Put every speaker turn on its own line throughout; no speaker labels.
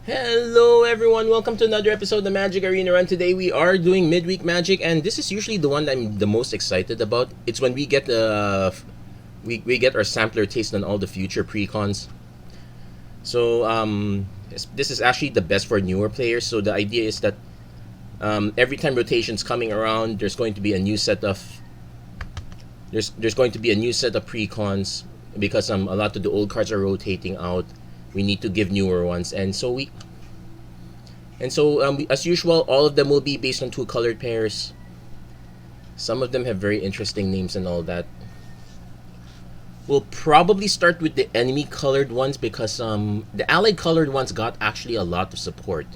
Hello everyone, welcome to another episode of the Magic Arena Run. Today we are doing midweek Magic, and this is usually the one that I'm the most excited about. It's when we get we get our sampler taste on all the future precons. So this is actually the best for newer players. So the idea is that every time rotation's coming around, there's going to be a new set of there's going to be a new set of precons because a lot of the old cards are rotating out. We need to give newer ones, and so as usual, all of them will be based on two colored pairs. Some of them have very interesting names and all that. We'll probably start with the enemy colored ones because the allied colored ones got actually a lot of support.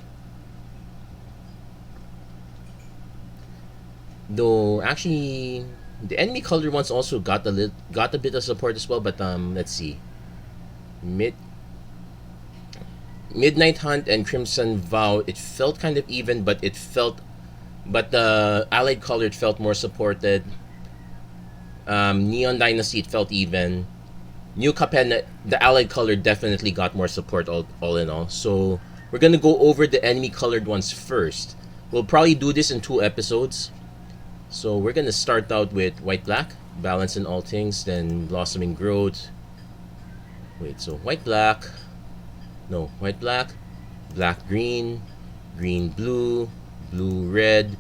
Though actually the enemy colored ones also got a bit of support as well, but let's see. Midnight Hunt and Crimson Vow, it felt kind of even, but the allied colored felt more supported. Neon Dynasty, it felt even. New Capenna, the allied colored definitely got more support all in all. So we're gonna go over the enemy colored ones first. We'll probably do this in 2 episodes. So we're gonna start out with White Black, Balance in All Things, then Blossoming Growth. Wait, so White Black, Black Green, Green Blue, Blue Red,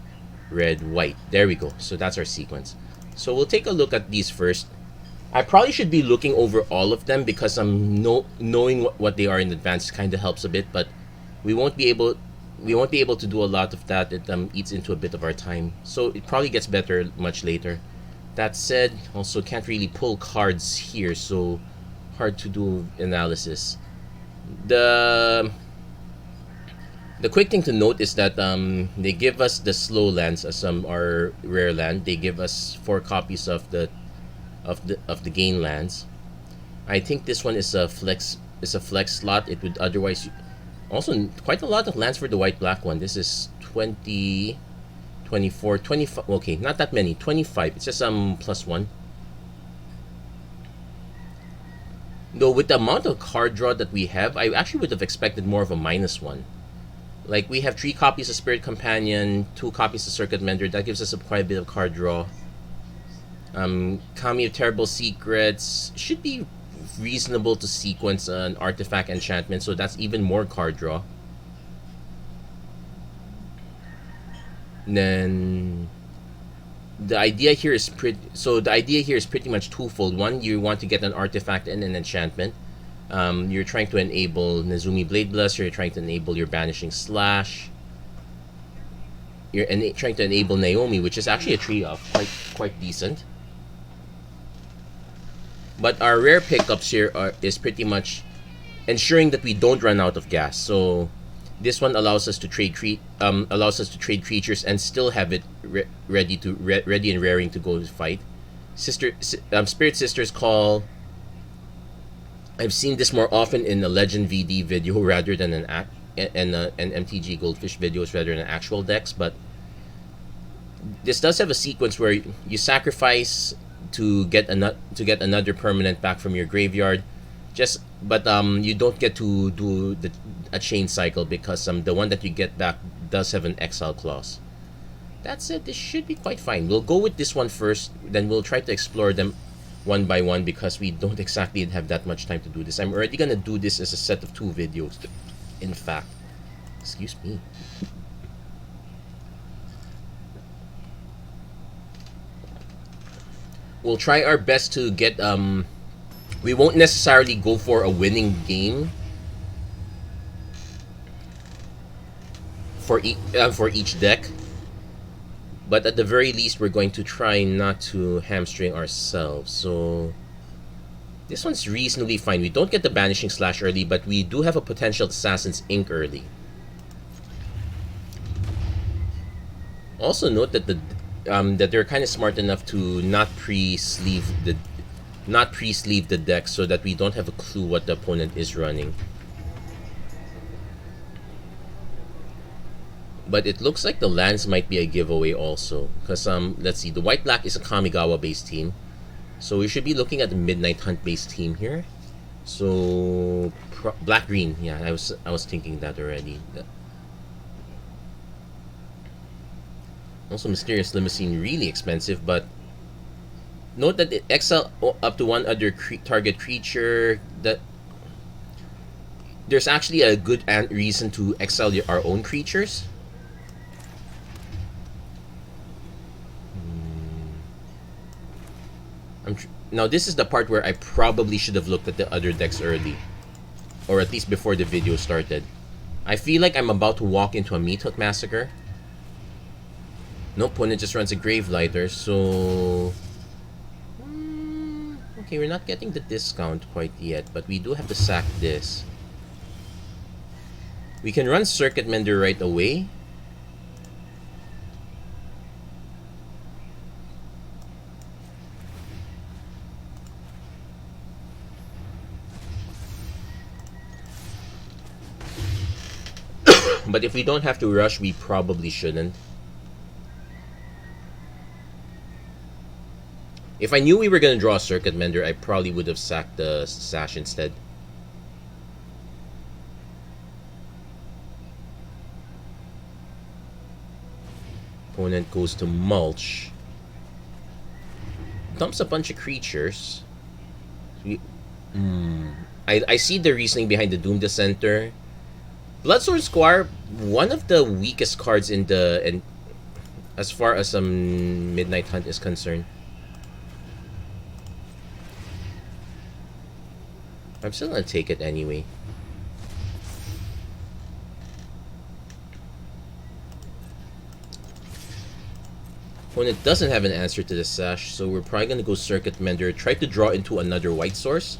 Red White. There we go. So that's our sequence. So we'll take a look at these first. I probably should be looking over all of them because knowing what they are in advance kind of helps a bit, but we won't be able to do a lot of that. It eats into a bit of our time. So it probably gets better much later. That said, also can't really pull cards here, so hard to do analysis. The quick thing to note is that they give us the slow lands as some are rare land. They give us 4 copies of the gain lands. I think this one is a flex slot. It would otherwise also quite a lot of lands for the white black one. This is 20, 24, 25. Okay, not that many. 25. It's just +1. Though with the amount of card draw that we have, I actually would have expected more of a -1. Like we have 3 copies of Spirit Companion, 2 copies of Circuit Mender. That gives us quite a bit of card draw. Kami of Terrible Secrets should be reasonable to sequence an artifact enchantment, so that's even more card draw. And then the idea here is pretty much twofold. One, you want to get an artifact and an enchantment. You're trying to enable Nezumi Blade Blaster. You're trying to enable your Banishing Slash. You're trying to enable Naomi, which is actually a tree of quite decent. But our rare pickups here is pretty much ensuring that we don't run out of gas. So this one allows us to trade creatures and still have it ready and raring to go to fight. Spirit Sister's Call. I've seen this more often in a Legend VD video rather than an MTG Goldfish videos rather than actual decks. But this does have a sequence where you sacrifice to get another permanent back from your graveyard. But you don't get to do a chain cycle because the one that you get back does have an exile clause. That's it. This should be quite fine. We'll go with this one first, then we'll try to explore them one by one because we don't exactly have that much time to do this. I'm already gonna do this as a set of 2 videos, in fact. Excuse me. We'll try our best to get we won't necessarily go for a winning game for each deck, but at the very least we're going to try not to hamstring ourselves. So this one's reasonably fine. We don't get the Banishing Slash early, but we do have a potential Assassin's Ink early. Also note that that they're kind of smart enough to not pre-sleeve the deck so that we don't have a clue what the opponent is running. But it looks like the lands might be a giveaway also, because let's see, the white black is a Kamigawa based team, so we should be looking at the Midnight Hunt based team here. So black green. Yeah, I was thinking that already. Also, Mysterious Limousine, really expensive, but note that it exile up to one other target creature. That there's actually a good reason to exile our own creatures. Now this is the part where I probably should have looked at the other decks early, or at least before the video started. I feel like I'm about to walk into a Meat Hook Massacre. No, opponent just runs a Grave Lighter, so... okay, we're not getting the discount quite yet, but we do have to sack this. We can run Circuit Mender right away. But if we don't have to rush, we probably shouldn't. If I knew we were going to draw a Circuit Mender, I probably would have sacked the Sash instead. Opponent goes to Mulch. Dumps a bunch of creatures. I see the reasoning behind the Doom Dissenter. Bloodsword Squire, one of the weakest cards in the... as far as Midnight Hunt is concerned. I'm still gonna take it anyway. Opponent doesn't have an answer to the Sash, so we're probably gonna go Circuit Mender, try to draw into another white source.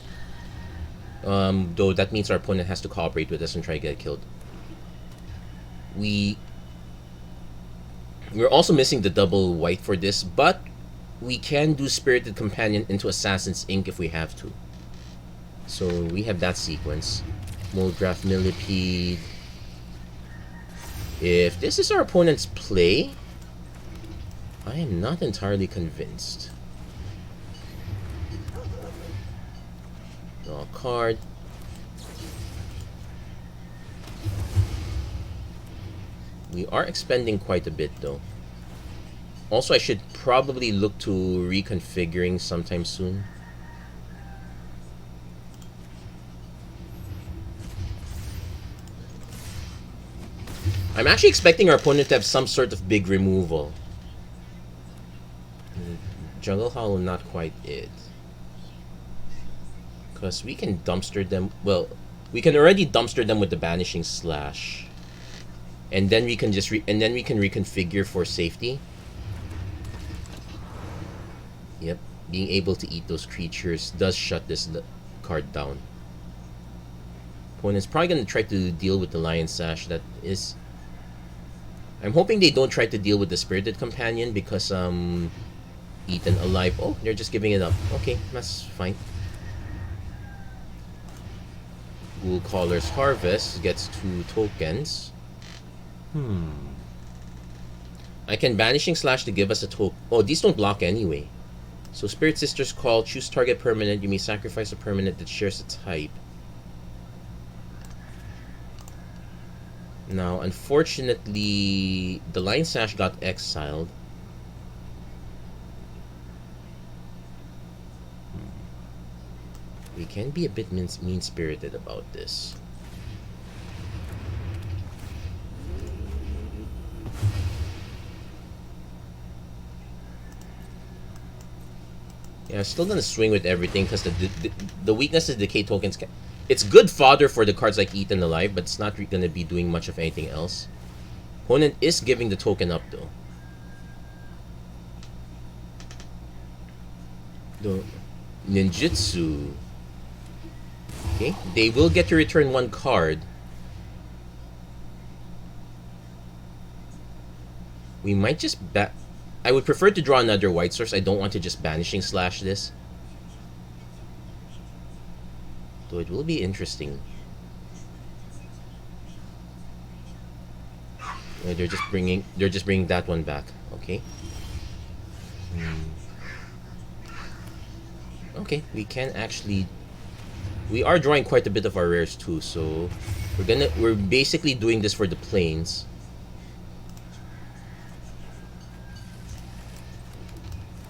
Though that means our opponent has to cooperate with us and try to get killed. We're also missing the double white for this, but we can do Spirited Companion into Assassin's Ink if we have to. So we have that sequence. Moldrath Millipede. If this is our opponent's play, I am not entirely convinced. Draw a card. We are expending quite a bit though. Also, I should probably look to reconfiguring sometime soon. I'm actually expecting our opponent to have some sort of big removal. Jungle Hollow, not quite it. Because we can dumpster them. Well, we can already dumpster them with the Banishing Slash, and then we can just reconfigure for safety. Yep, being able to eat those creatures does shut this card down. Opponent's probably going to try to deal with the Lion Sash. That is... I'm hoping they don't try to deal with the Spirited Companion because Eaten Alive. Oh, they're just giving it up. Okay, that's fine. Ghoul Caller's Harvest gets 2 tokens. I can Banishing Slash to give us a token. Oh, these don't block anyway. So Spirit Sister's Call, choose target permanent. You may sacrifice a permanent that shares a type. Now, unfortunately, the Lion Sash got exiled. We can be a bit mean-spirited about this. Yeah, I'm still gonna swing with everything because the weakness is decay tokens. It's good fodder for the cards like Eaten Alive, but it's not gonna be doing much of anything else. Opponent is giving the token up though. The Ninjutsu. Okay, they will get to return 1 card. We might just I would prefer to draw another white source. I don't want to just Banishing Slash this. Though it will be interesting. They're just bringing that one back. Okay. Okay, we can actually We are drawing quite a bit of our rares too, so we're basically doing this for the planes.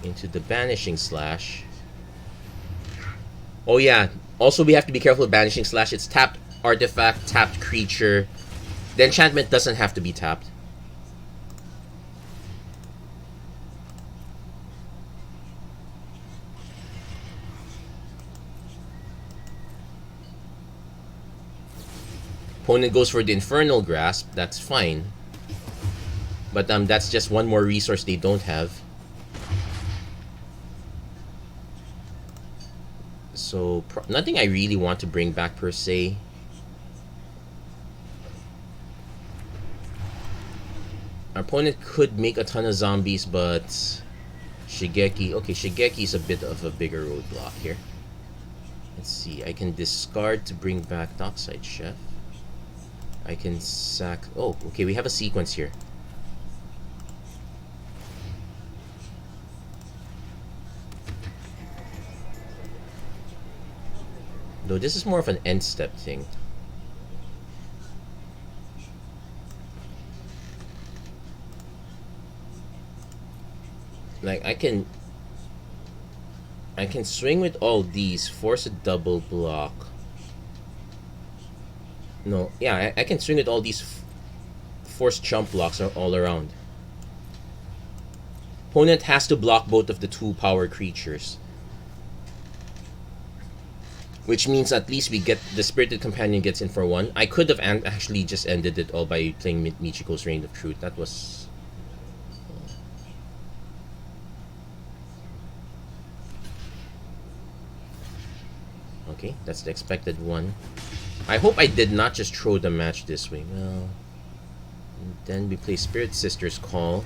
Into the Banishing Slash. Oh yeah, also we have to be careful with Banishing Slash. It's tapped artifact, tapped creature. The enchantment doesn't have to be tapped. Opponent goes for the Infernal Grasp, that's fine. But that's just one more resource they don't have. So, nothing I really want to bring back per se. Our opponent could make a ton of zombies, but Shigeki... Okay, Shigeki is a bit of a bigger roadblock here. Let's see, I can discard to bring back Dockside Chef. I can sack... Oh, okay, we have a sequence here. Though this is more of an end step thing. Like, I can swing with all these, force a double block. No, yeah, I can swing with all these force chump blocks all around. Opponent has to block both of the 2 power creatures. Which means at least we get the Spirited Companion gets in for 1. I could have actually just ended it all by playing Michiko's Reign of Truth. That was... Okay, that's the expected one. I hope I did not just throw the match this way. Well, and then we play Spirit Sister's Call.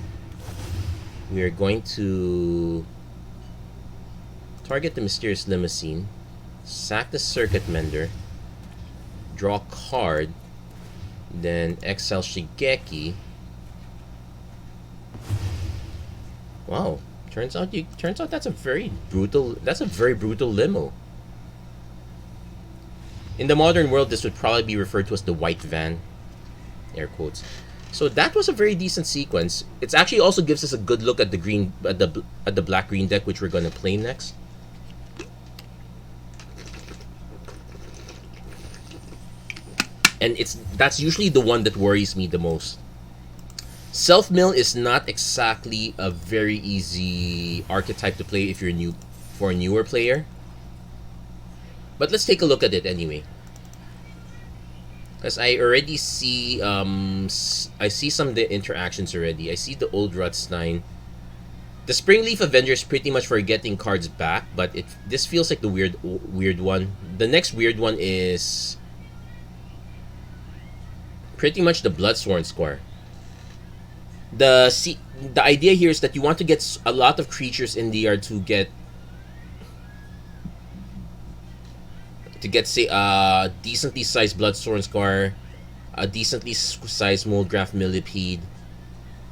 We are going to target the Mysterious Limousine. Sack the Circuit Mender, draw a card, then exile Shigeki. Wow, turns out that's a very brutal limo. In the modern world, this would probably be referred to as the white van, air quotes. So that was a very decent sequence. It actually also gives us a good look at the black green deck, which we're gonna play next. And that's usually the one that worries me the most. Self-mill is not exactly a very easy archetype to play if you're for a newer player. But let's take a look at it anyway. Because I already see I see some of the interactions already. I see the old Rutstein. The Springleaf Avenger is pretty much for getting cards back, but this feels like the weird one. The next weird one is pretty much the Bloodsworn Square. The idea here is that you want to get a lot of creatures in the yard to get say a decently sized Bloodsworn Scar, a decently sized Moldgraph Millipede,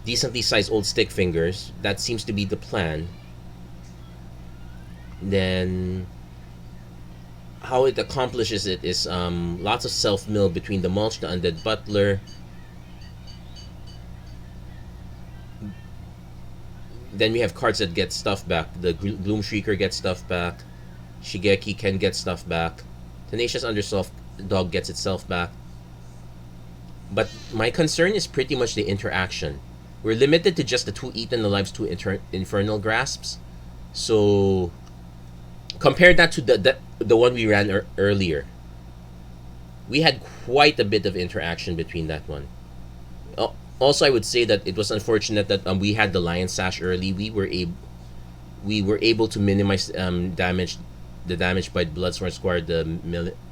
decently sized Old Stick Fingers. That seems to be the plan. Then how it accomplishes it is lots of self-mill between the Mulch, the Undead Butler. Then we have cards that get stuff back. The Gloom Shrieker gets stuff back. Shigeki can get stuff back. Tenacious Undersoft Dog gets itself back. But my concern is pretty much the interaction. We're limited to just the 2 Eaten Alive's 2 Infernal Grasps. So compare that to the one we ran earlier. We had quite a bit of interaction between that one. Also, I would say that it was unfortunate that we had the Lion Sash early. We were able to minimize the damage by Bloodsworn Square. The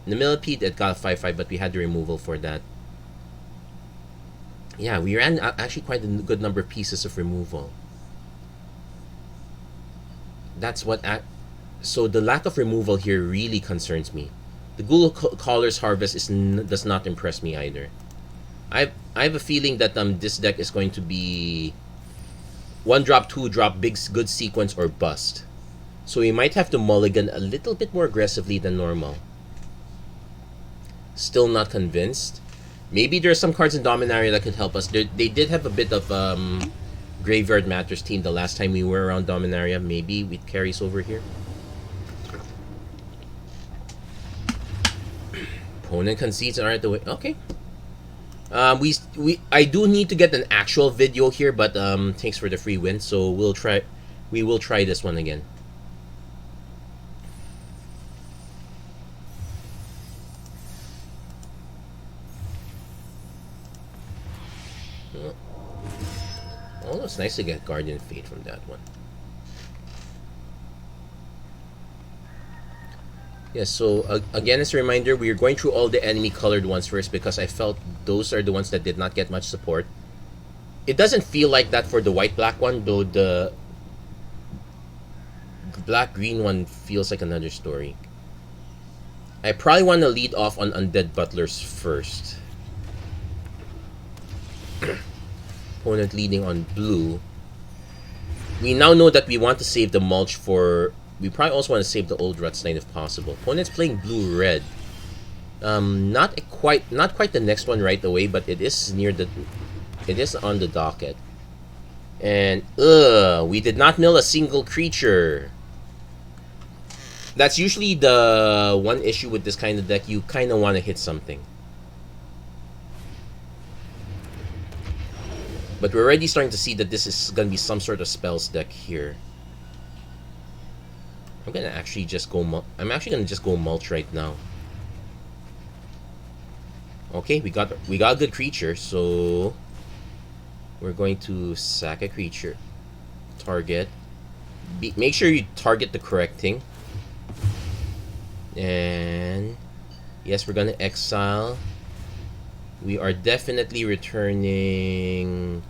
Millipede, it got a 5/5, but we had the removal for that. Yeah, we ran actually quite a good number of pieces of removal. That's what. So the lack of removal here really concerns me. The Ghoul Caller's Harvest does not impress me either. I have a feeling that this deck is going to be 1-drop, 2-drop, good sequence or bust. So we might have to mulligan a little bit more aggressively than normal. Still not convinced. Maybe there's some cards in Dominaria that could help us. They did have a bit of Graveyard Matters team the last time we were around Dominaria. Maybe it carries over here. Opponent concedes and are at the way. Okay. I do need to get an actual video here, but thanks for the free win. So we will try this one again. Oh, it's nice to get Guardian Fate from that one. Yes, so again, as a reminder, we are going through all the enemy colored ones first because I felt those are the ones that did not get much support. It doesn't feel like that for the white-black one, though the black-green one feels like another story. I probably want to lead off on Undead Butlers first. Opponent leading on blue. We now know that we want to save the mulch for... We probably also want to save the old Rutstein if possible. Opponent's playing blue-red. Not quite the next one right away, but it is near the... It is on the docket. And, we did not mill a single creature. That's usually the one issue with this kind of deck. You kind of want to hit something. But we're already starting to see that this is going to be some sort of spells deck here. I'm going to actually just go... I'm actually going to just go mulch right now. Okay, we got a good creature, so... We're going to sack a creature. Target. Make sure you target the correct thing. And... Yes, we're going to exile. We are definitely returning...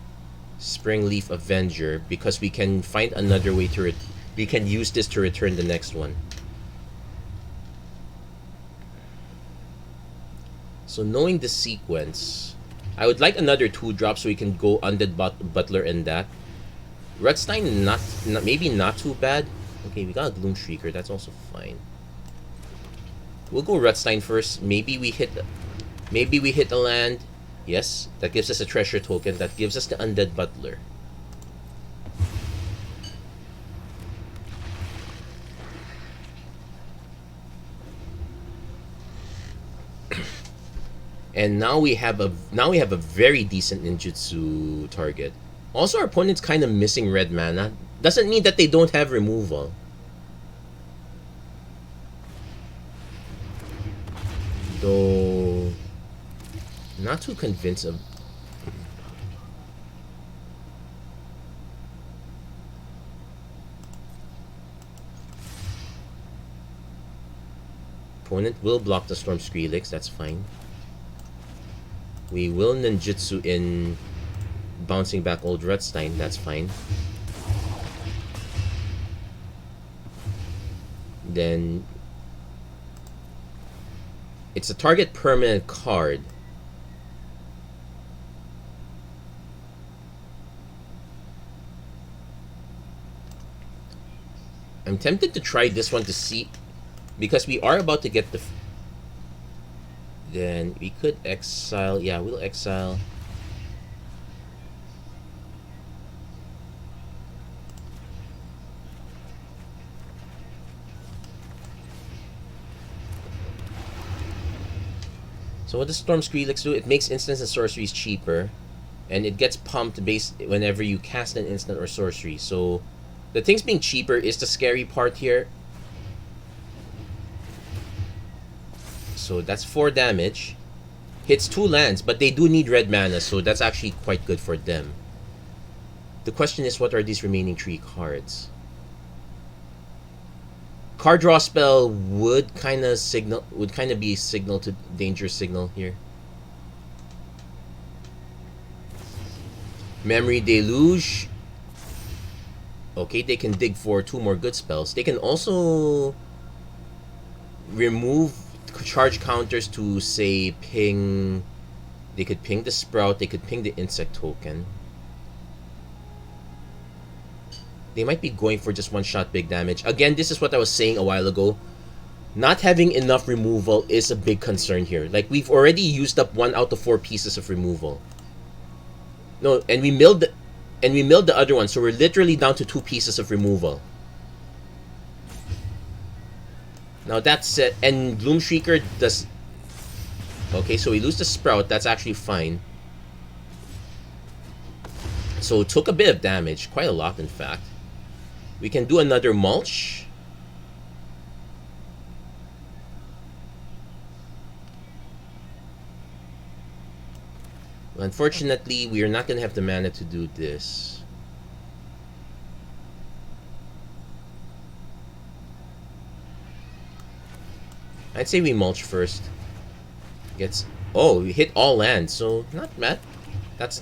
Springleaf Avenger, because we can find another way to we can use this to return the next one. So knowing the sequence, I would like another 2-drop so we can go Undead Butler and that. Rutstein maybe not too bad. Okay, we got a Gloom Shrieker, that's also fine. We'll go Rutstein first. Maybe we hit a land. Yes, that gives us a treasure token. That gives us the Undead Butler. And now we have a very decent ninjutsu target. Also, our opponent's kind of missing red mana. Doesn't mean that they don't have removal. Though not too convinced of... Opponent will block the Storm Skrillex, that's fine. We will ninjutsu in bouncing back old Rutstein, that's fine. Then it's a target permanent card. I'm tempted to try this one to see, because we are about to get the... Then we could exile. Yeah, we'll exile. So what does Storm Skrillex do? It makes instants and sorceries cheaper, and it gets pumped based whenever you cast an instant or sorcery. So the things being cheaper is the scary part here. So that's 4 damage. Hits 2 lands, but they do need red mana, so that's actually quite good for them. The question is, what are these remaining 3 cards? Card draw spell would kind of be signal to danger signal here. Memory Deluge. Okay, they can dig for 2 more good spells. They can also remove charge counters to, say, ping. They could ping the Sprout. They could ping the Insect token. They might be going for just 1-shot big damage. Again, this is what I was saying a while ago. Not having enough removal is a big concern here. Like, we've already used up 1 out of 4 pieces of removal. No, and we milled the other one, so we're literally down to 2 pieces of removal. Now that's it. And Gloomshrieker does... Okay, so we lose the Sprout. That's actually fine. So it took a bit of damage. Quite a lot, in fact. We can do another Mulch. Unfortunately, we are not going to have the mana to do this. I'd say we Mulch first. Oh, we hit all lands, so not bad. That's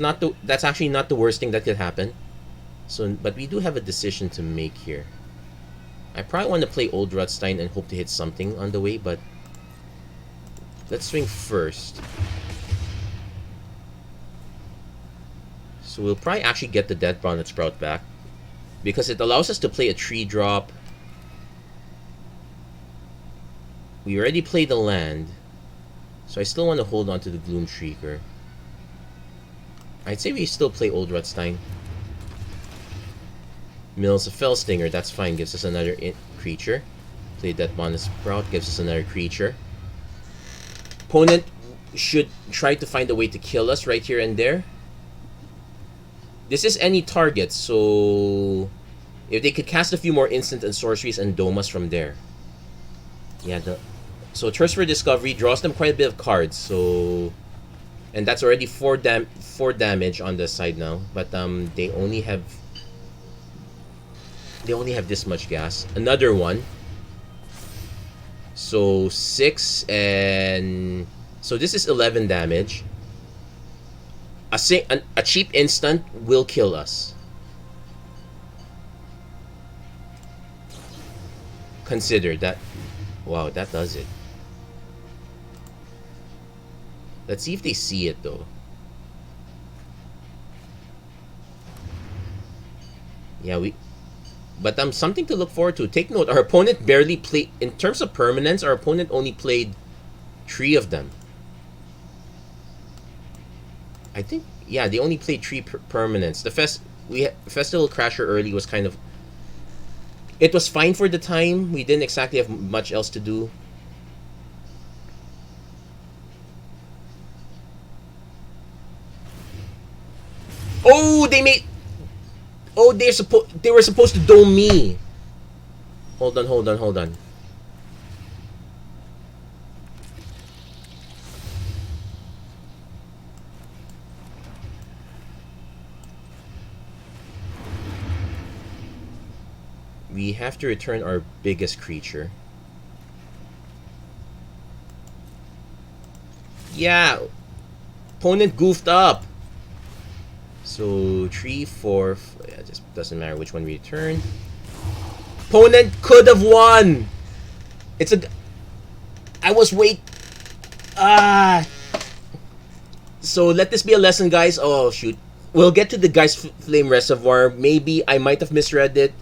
actually not the worst thing that could happen. So, but we do have a decision to make here. I probably want to play Old Rutstein and hope to hit something on the way, but let's swing first. So we'll probably actually get the Death Bonnet Sprout back, because it allows us to play a 3-drop. We already played the land, so I still want to hold on to the Gloomshrieker. I'd say we still play Old Rutstein. Mills a Fellstinger, that's fine, gives us another creature. Play Death Bonnet Sprout, gives us another creature. Opponent should try to find a way to kill us right here and there. This is any target, so if they could cast a few more instant and sorceries and dome us from there. Yeah, so Thirst for Discovery draws them quite a bit of cards, so... And that's already 4 damage on the side now, but they only have this much gas. Another one. So 6 and... So this is 11 damage. A cheap instant will kill us. Consider that. Wow, that does it. Let's see if they see it though. Yeah, but something to look forward to. Take note, our opponent barely played... In terms of permanents, our opponent only played 3 of them. I think, yeah, they only played 3 permanents. The Festival Crasher early was kind of... It was fine for the time. We didn't exactly have much else to do. Oh, they made... Oh, they were supposed to dome me. Hold on. We have to return our biggest creature. Yeah. Opponent goofed up. So 3, 4. Yeah, it just doesn't matter which one we return. Opponent could have won. I was So let this be a lesson, guys. Oh shoot. We'll get to the Geist Flame Reservoir. Maybe I might have misread it.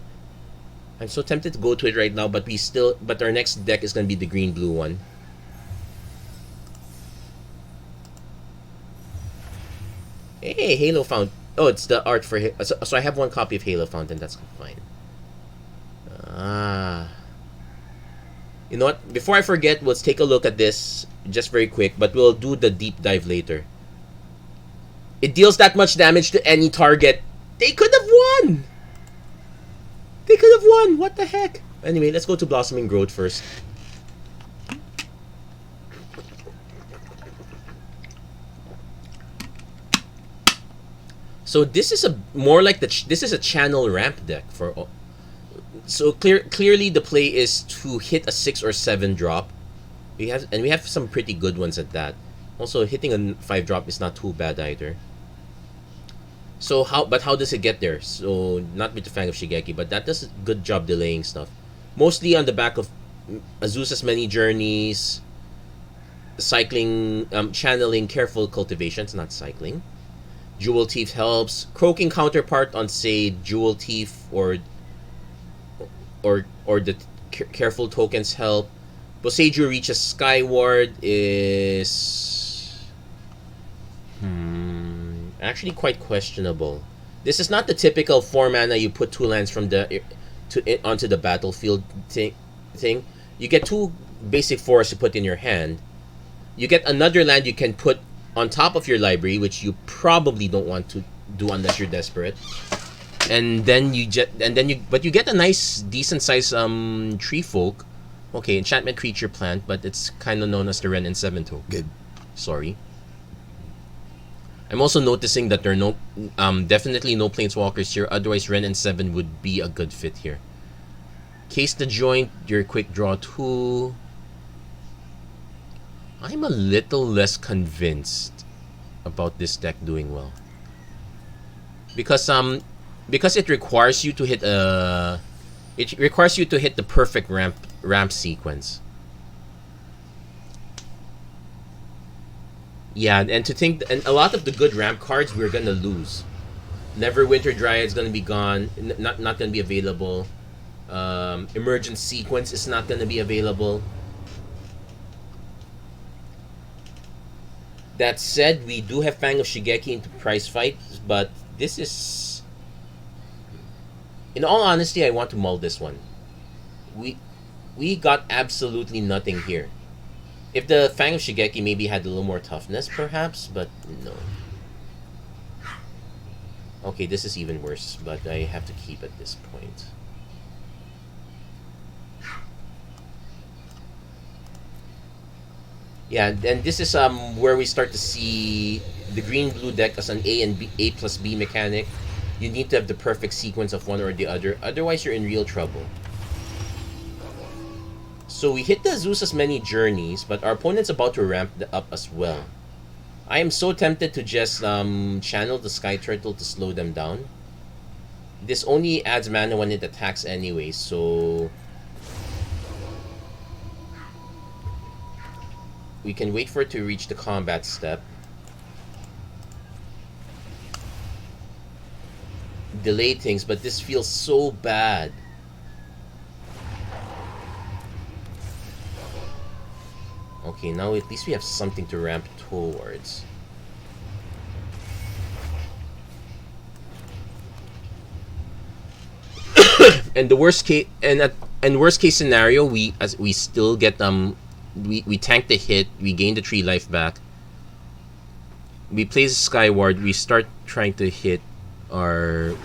I'm so tempted to go to it right now, but our next deck is gonna be the green-blue one. Hey, Halo Fountain. Oh, it's the art for... So I have 1 copy of Halo Fountain. That's fine. You know what? Before I forget, let's take a look at this just very quick, but we'll do the deep dive later. It deals that much damage to any target. They could have won! What the heck? Anyway, let's go to Blossoming Growth first. So this is more like this is a channel ramp deck for. So clearly the play is to hit a 6 or 7 drop. We have some pretty good ones at that. Also, hitting a 5 drop is not too bad either. So how does it get there? So not with the Fang of Shigeki, but that does a good job delaying stuff. Mostly on the back of Azusa's Many Journeys, cycling, channeling Careful Cultivations, not cycling. Jewel Thief helps. Croaking counterpart on, say, Jewel Thief or the Careful tokens help. Boseiju reaches Skyward is actually quite questionable. This is not the typical 4 mana you put 2 lands from the onto the battlefield thing. You get 2 basic forests to put in your hand. You get another land you can put on top of your library, which you probably don't want to do unless you're desperate. And then you get a nice decent size tree folk. Okay, enchantment creature plant, but it's kind of known as the Ren and 7 token. Sorry. I'm also noticing that there are no definitely no planeswalkers here, otherwise Ren and 7 would be a good fit here. Case the Joint, your quick draw 2. I'm a little less convinced about this deck doing well. Because it requires you to hit the perfect ramp sequence. Yeah, and a lot of the good ramp cards we're gonna lose. Neverwinter Dryad's gonna be gone, not gonna be available. Emergent Sequence is not gonna be available. That said, we do have Fang of Shigeki into prize fight, but this is... In all honesty, I want to mull this one. We got absolutely nothing here. If the Fang of Shigeki maybe had a little more toughness, perhaps, but no. Okay, this is even worse, but I have to keep at this point. Yeah, and this is where we start to see the green-blue deck as an A plus B mechanic. You need to have the perfect sequence of one or the other, otherwise you're in real trouble. So we hit the Zeus's many journeys, but our opponent's about to ramp up as well. I am so tempted to just channel the Sky Turtle to slow them down. This only adds mana when it attacks anyway, so... we can wait for it to reach the combat step. Delay things, but this feels so bad. Okay, now at least we have something to ramp towards. And the worst case worst case scenario, we still get we tank the hit, we gain the 3 life back. We place Skyward, we start trying to hit our...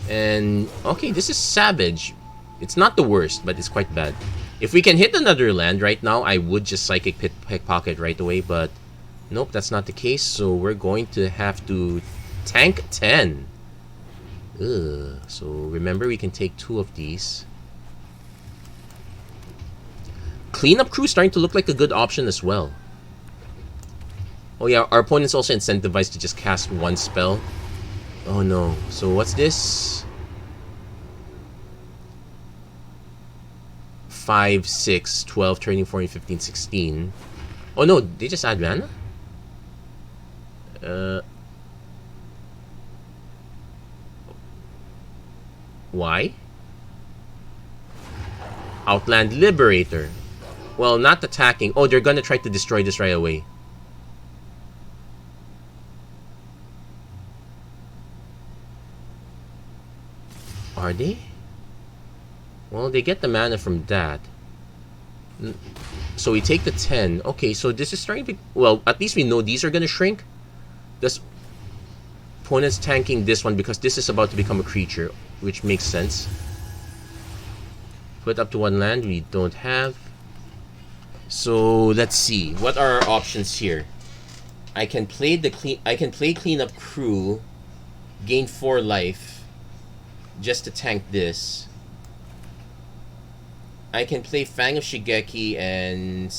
And okay, this is savage. It's not the worst, but it's quite bad. If we can hit another land right now, I would just Psychic Pickpocket right away, but nope, that's not the case, so we're going to have to tank 10. Ugh. So remember, we can take 2 of these. Cleanup Crew starting to look like a good option as well. Oh yeah, our opponent's also incentivized to just cast 1 spell. Oh no. So what's this? 5, 6, 12, 13, 14, 15, 16. Oh no, they just add mana? Why? Outland Liberator. Well, not attacking. Oh, they're gonna try to destroy this right away. Are they? Well, they get the mana from that. So we take the 10. Okay, so this is starting to be... Well, at least we know these are gonna shrink. This opponent's tanking this one because this is about to become a creature, which makes sense. Put up to 1 land we don't have. So let's see. What are our options here? I can play Cleanup Crew, gain 4 life, just to tank this. I can play Fang of Shigeki and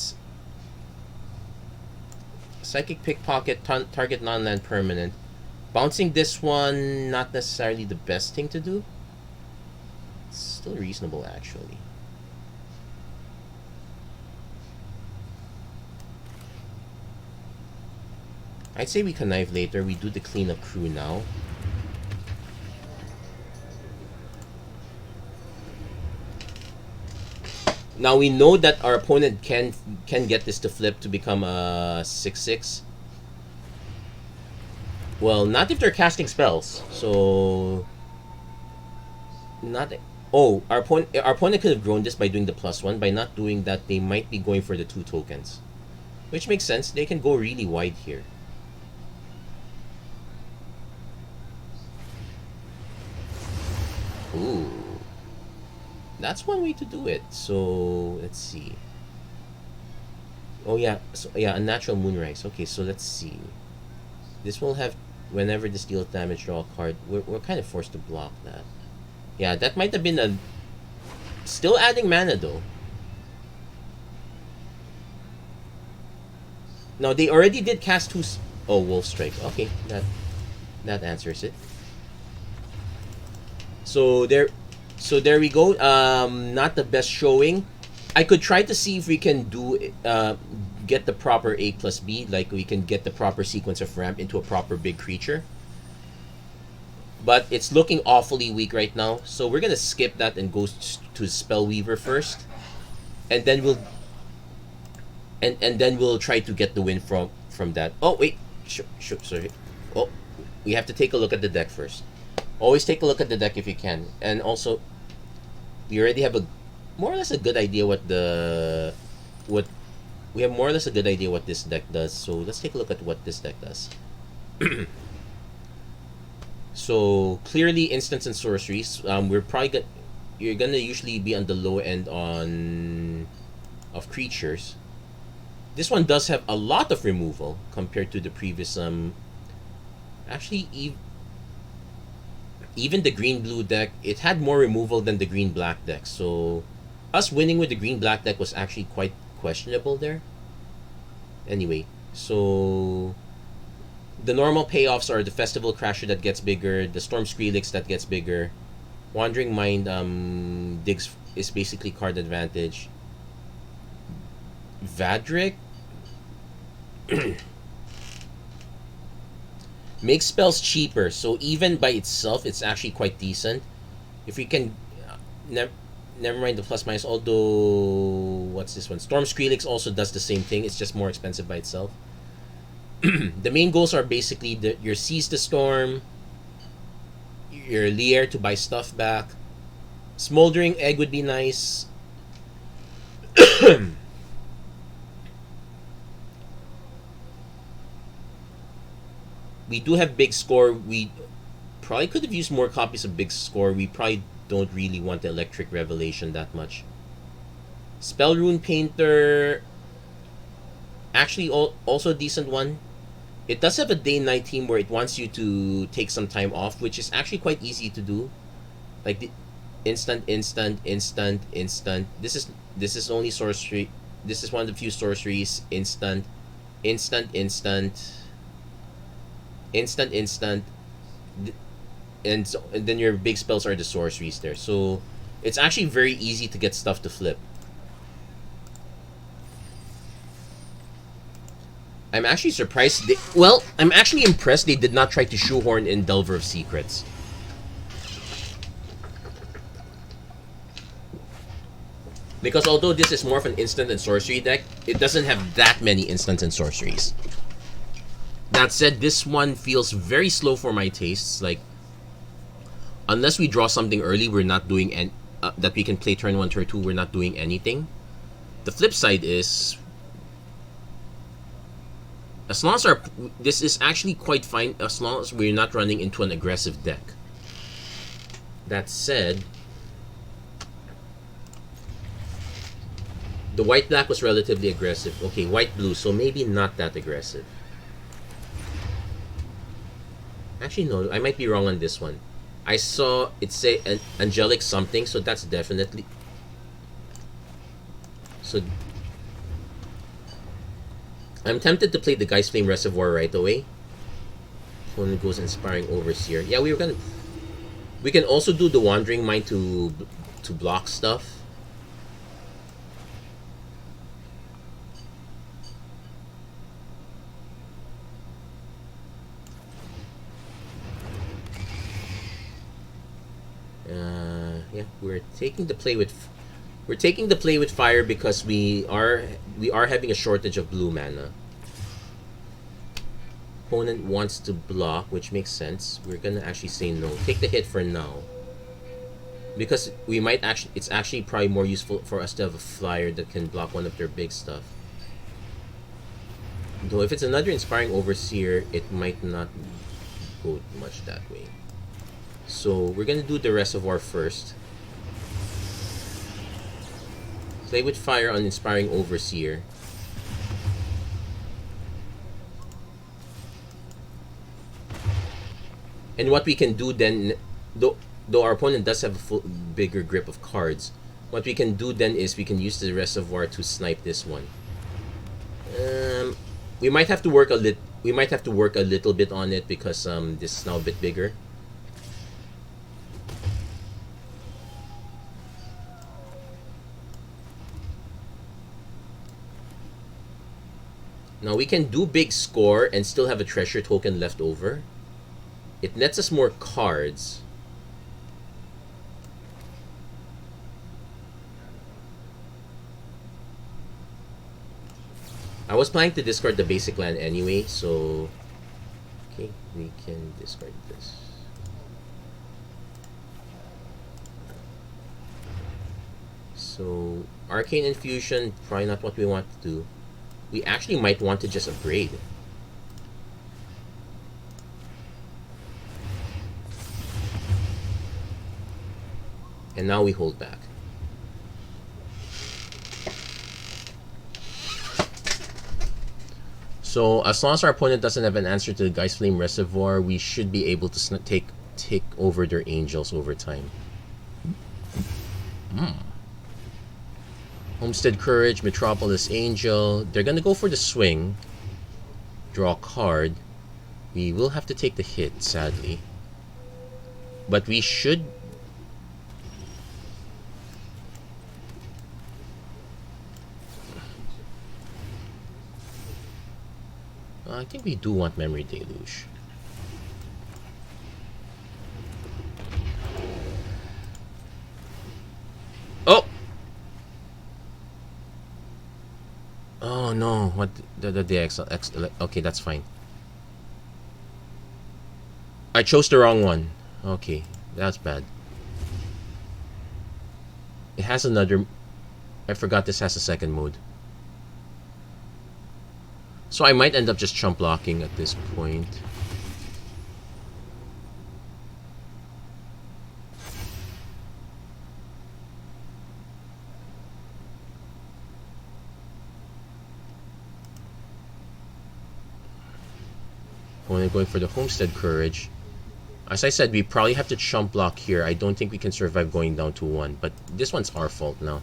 Psychic Pickpocket, target non-land permanent. Bouncing this one, not necessarily the best thing to do. It's still reasonable, actually. I'd say we connive later. We do the Cleanup Crew now. Now we know that our opponent can get this to flip to become a 6/6. Well, not if they're casting spells. So not. Oh, our opponent could have grown this by doing the +1. By not doing that, they might be going for the 2 tokens, which makes sense. They can go really wide here. Ooh, that's one way to do it. So let's see. Oh yeah, so yeah, a natural moonrise. Okay, so let's see. This will have whenever this deals damage, draw a card. We're kind of forced to block that. Yeah, that might have been a still adding mana though. No, they already did cast 2. Oh, Wolf Strike. Okay, that answers it. So there we go. Not the best showing. I could try to see if we can do get the proper A plus B, like we can get the proper sequence of ramp into a proper big creature. But it's looking awfully weak right now, so we're gonna skip that and go to Spellweaver first, and then we'll try to get the win from that. Oh wait, sorry. Oh, we have to take a look at the deck first. Always take a look at the deck if you can, and also we already have a more or less a good idea what we have more or less a good idea what this deck does. So let's take a look at what this deck does. So clearly, instants and sorceries. You're gonna usually be on the low end of creatures. This one does have a lot of removal compared to the previous. Actually, even the green-blue deck, it had more removal than the green-black deck. So us winning with the green-black deck was actually quite questionable there. Anyway, so the normal payoffs are the Festival Crasher that gets bigger, the Storm Skrillex that gets bigger, Wandering Mind digs is basically card advantage. Vadric makes spells cheaper, so even by itself, it's actually quite decent. If we can, never mind the plus minus. Although, what's this one? Storm Skrillex also does the same thing. It's just more expensive by itself. The main goals are basically your Seize the Storm, your Leer to buy stuff back. Smoldering Egg would be nice. We do have Big Score. We probably could have used more copies of Big Score. We probably don't really want the Electric Revelation that much. Spell Rune Painter, actually also a decent one. It does have a day-night theme where it wants you to take some time off, which is actually quite easy to do. Like the instant. This is only sorcery. This is one of the few sorceries. Instant. And then your big spells are the sorceries there. So it's actually very easy to get stuff to flip. I'm actually surprised. I'm actually impressed they did not try to shoehorn in Delver of Secrets. Because although this is more of an instant and sorcery deck, it doesn't have that many instants and sorceries. That said, this one feels very slow for my tastes. Like, unless we draw something early, we're not doing that we can play turn 1, turn 2, we're not doing anything. The flip side is, as long as this is actually quite fine as long as we're not running into an aggressive deck. That said, the white-black was relatively aggressive. Okay, white-blue, so maybe not that aggressive. Actually, no, I might be wrong on this one. I saw it say an angelic something, so that's definitely... So I'm tempted to play the Geist Flame Reservoir right away. Opponent goes Inspiring Overseer. Yeah, we can also do the Wandering Mind to block stuff. Yeah, we're taking the play with We're taking the play with fire because we are having a shortage of blue mana. Opponent wants to block, which makes sense. We're gonna actually say no. Take the hit for now. Because we might actually, it's actually probably more useful for us to have a flyer that can block one of their big stuff. Though if it's another Inspiring Overseer, it might not go much that way. So we're gonna do the Reservoir first. Play with fire on Inspiring Overseer. And what we can do then, though our opponent does have a bigger grip of cards, what we can do then is we can use the Reservoir to snipe this one. We might have to work a little bit on it because this is now a bit bigger. Now we can do big score and still have a treasure token left over. It nets us more cards. I was planning to discard the basic land anyway, so okay, we can discard this. So Arcane Infusion, probably not what we want to do. We actually might want to just upgrade. And now we hold back. So as long as our opponent doesn't have an answer to the Geist Flame Reservoir, we should be able to take over their angels over time. Homestead Courage, Metropolis Angel. They're gonna go for the swing. Draw a card. We will have to take the hit, sadly. But we should... I think we do want Memory Deluge. Oh! Oh no, what the okay, that's fine. I chose the wrong one. Okay, that's bad. It has another... I forgot this has a second mode. So I might end up just chump blocking at this point. Only going for the Homestead Courage. As I said, we probably have to chump block here. I don't think we can survive going down to 1, but this one's our fault now.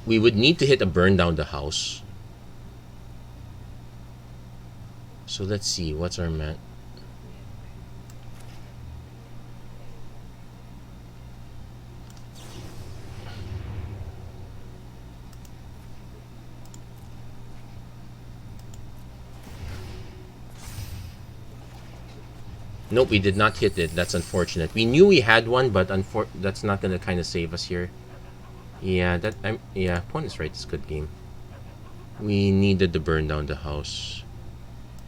We would need to hit a burn down the house. So let's see, what's our mat? Nope, we did not hit it. That's unfortunate. We knew we had one, but that's not gonna kind of save us here. Yeah, opponent's right. It's a good game. We needed to burn down the house.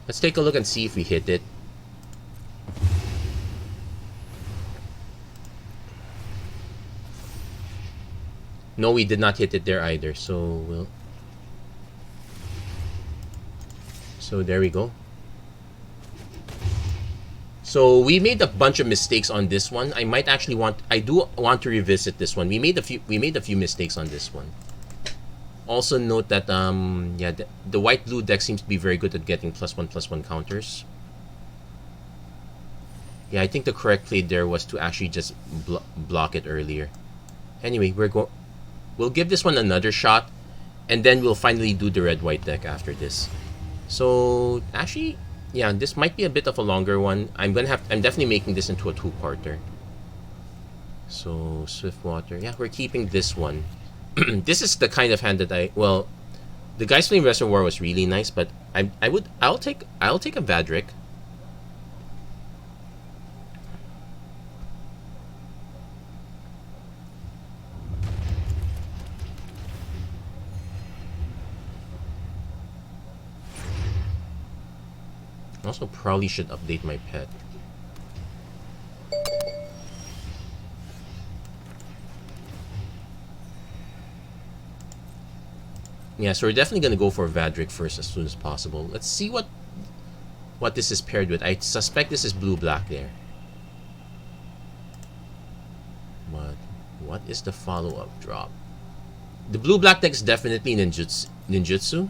Let's take a look and see if we hit it. No, we did not hit it there either. So there we go. So we made a bunch of mistakes on this one. I do want to revisit this one. We made a few mistakes on this one. Also note that the white blue deck seems to be very good at getting +1/+1 counters. Yeah, I think the correct play there was to actually just block it earlier. Anyway, we'll give this one another shot, and then we'll finally do the red-white deck after this. So actually, yeah, this might be a bit of a longer one. I'm definitely making this into a 2-parter. So Swiftwater, yeah, we're keeping this one. This is the kind of hand that the Geist Flame Reservoir was really nice, but I'll take a Vadric. Also, probably should update my pet. Yeah, so we're definitely gonna go for Vadric first as soon as possible. Let's see what this is paired with. I suspect this is blue-black there. But what is the follow-up drop? The blue-black deck is definitely ninjutsu.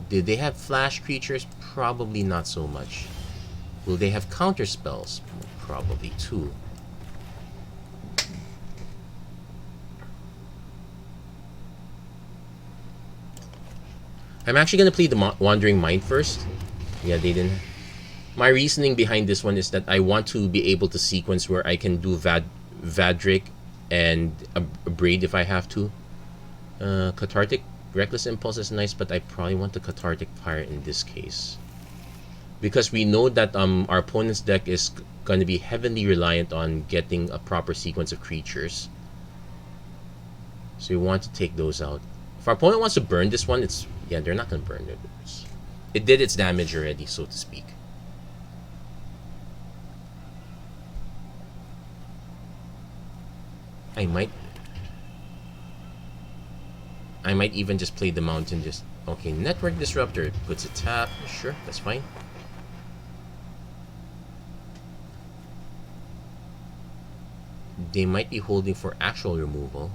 Did they have flash creatures? Probably not so much. Will they have counter spells? Probably too. I'm actually going to play the Wandering Mind first. Yeah, they didn't. My reasoning behind this one is that I want to be able to sequence where I can do Vadric and a Braid if I have to. Cathartic Reckless Impulse is nice, but I probably want the Cathartic Fire in this case. Because we know that our opponent's deck is going to be heavily reliant on getting a proper sequence of creatures. So we want to take those out. If our opponent wants to burn this one, yeah, they're not going to burn it. It did its damage already, so to speak. I might even just play the mountain. Just okay. Network Disruptor puts a tap. Sure, that's fine. They might be holding for actual removal.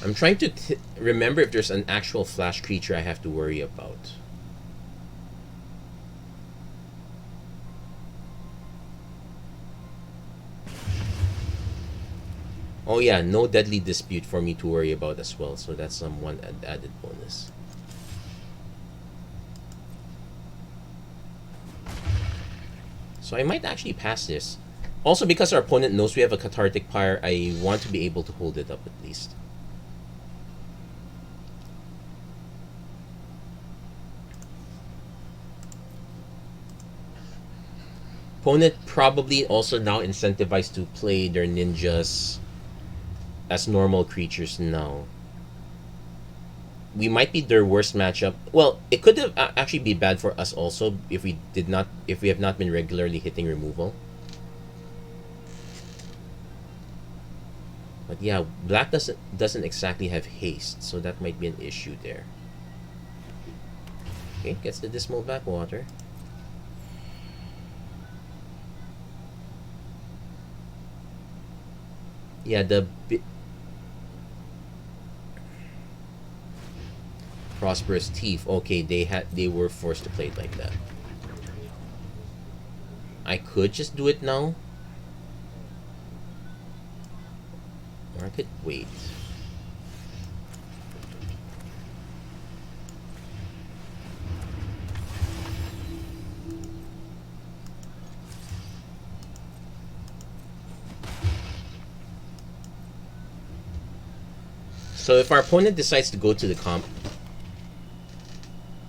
I'm trying to remember if there's an actual flash creature I have to worry about. Oh yeah, no Deadly Dispute for me to worry about as well, so that's one added bonus. So I might actually pass this. Also, because our opponent knows we have a Cathartic Pyre, I want to be able to hold it up at least. Opponent probably also now incentivized to play their ninjas as normal creatures now. We might be their worst matchup. Well, it could have actually be bad for us also if we have not been regularly hitting removal. But yeah, black doesn't exactly have haste, so that might be an issue there. Okay, gets the Dismal Backwater. Yeah, the Prosperous Thief. Okay, they were forced to play it like that. I could just do it now, or I could wait. So if our opponent decides to go to the comp,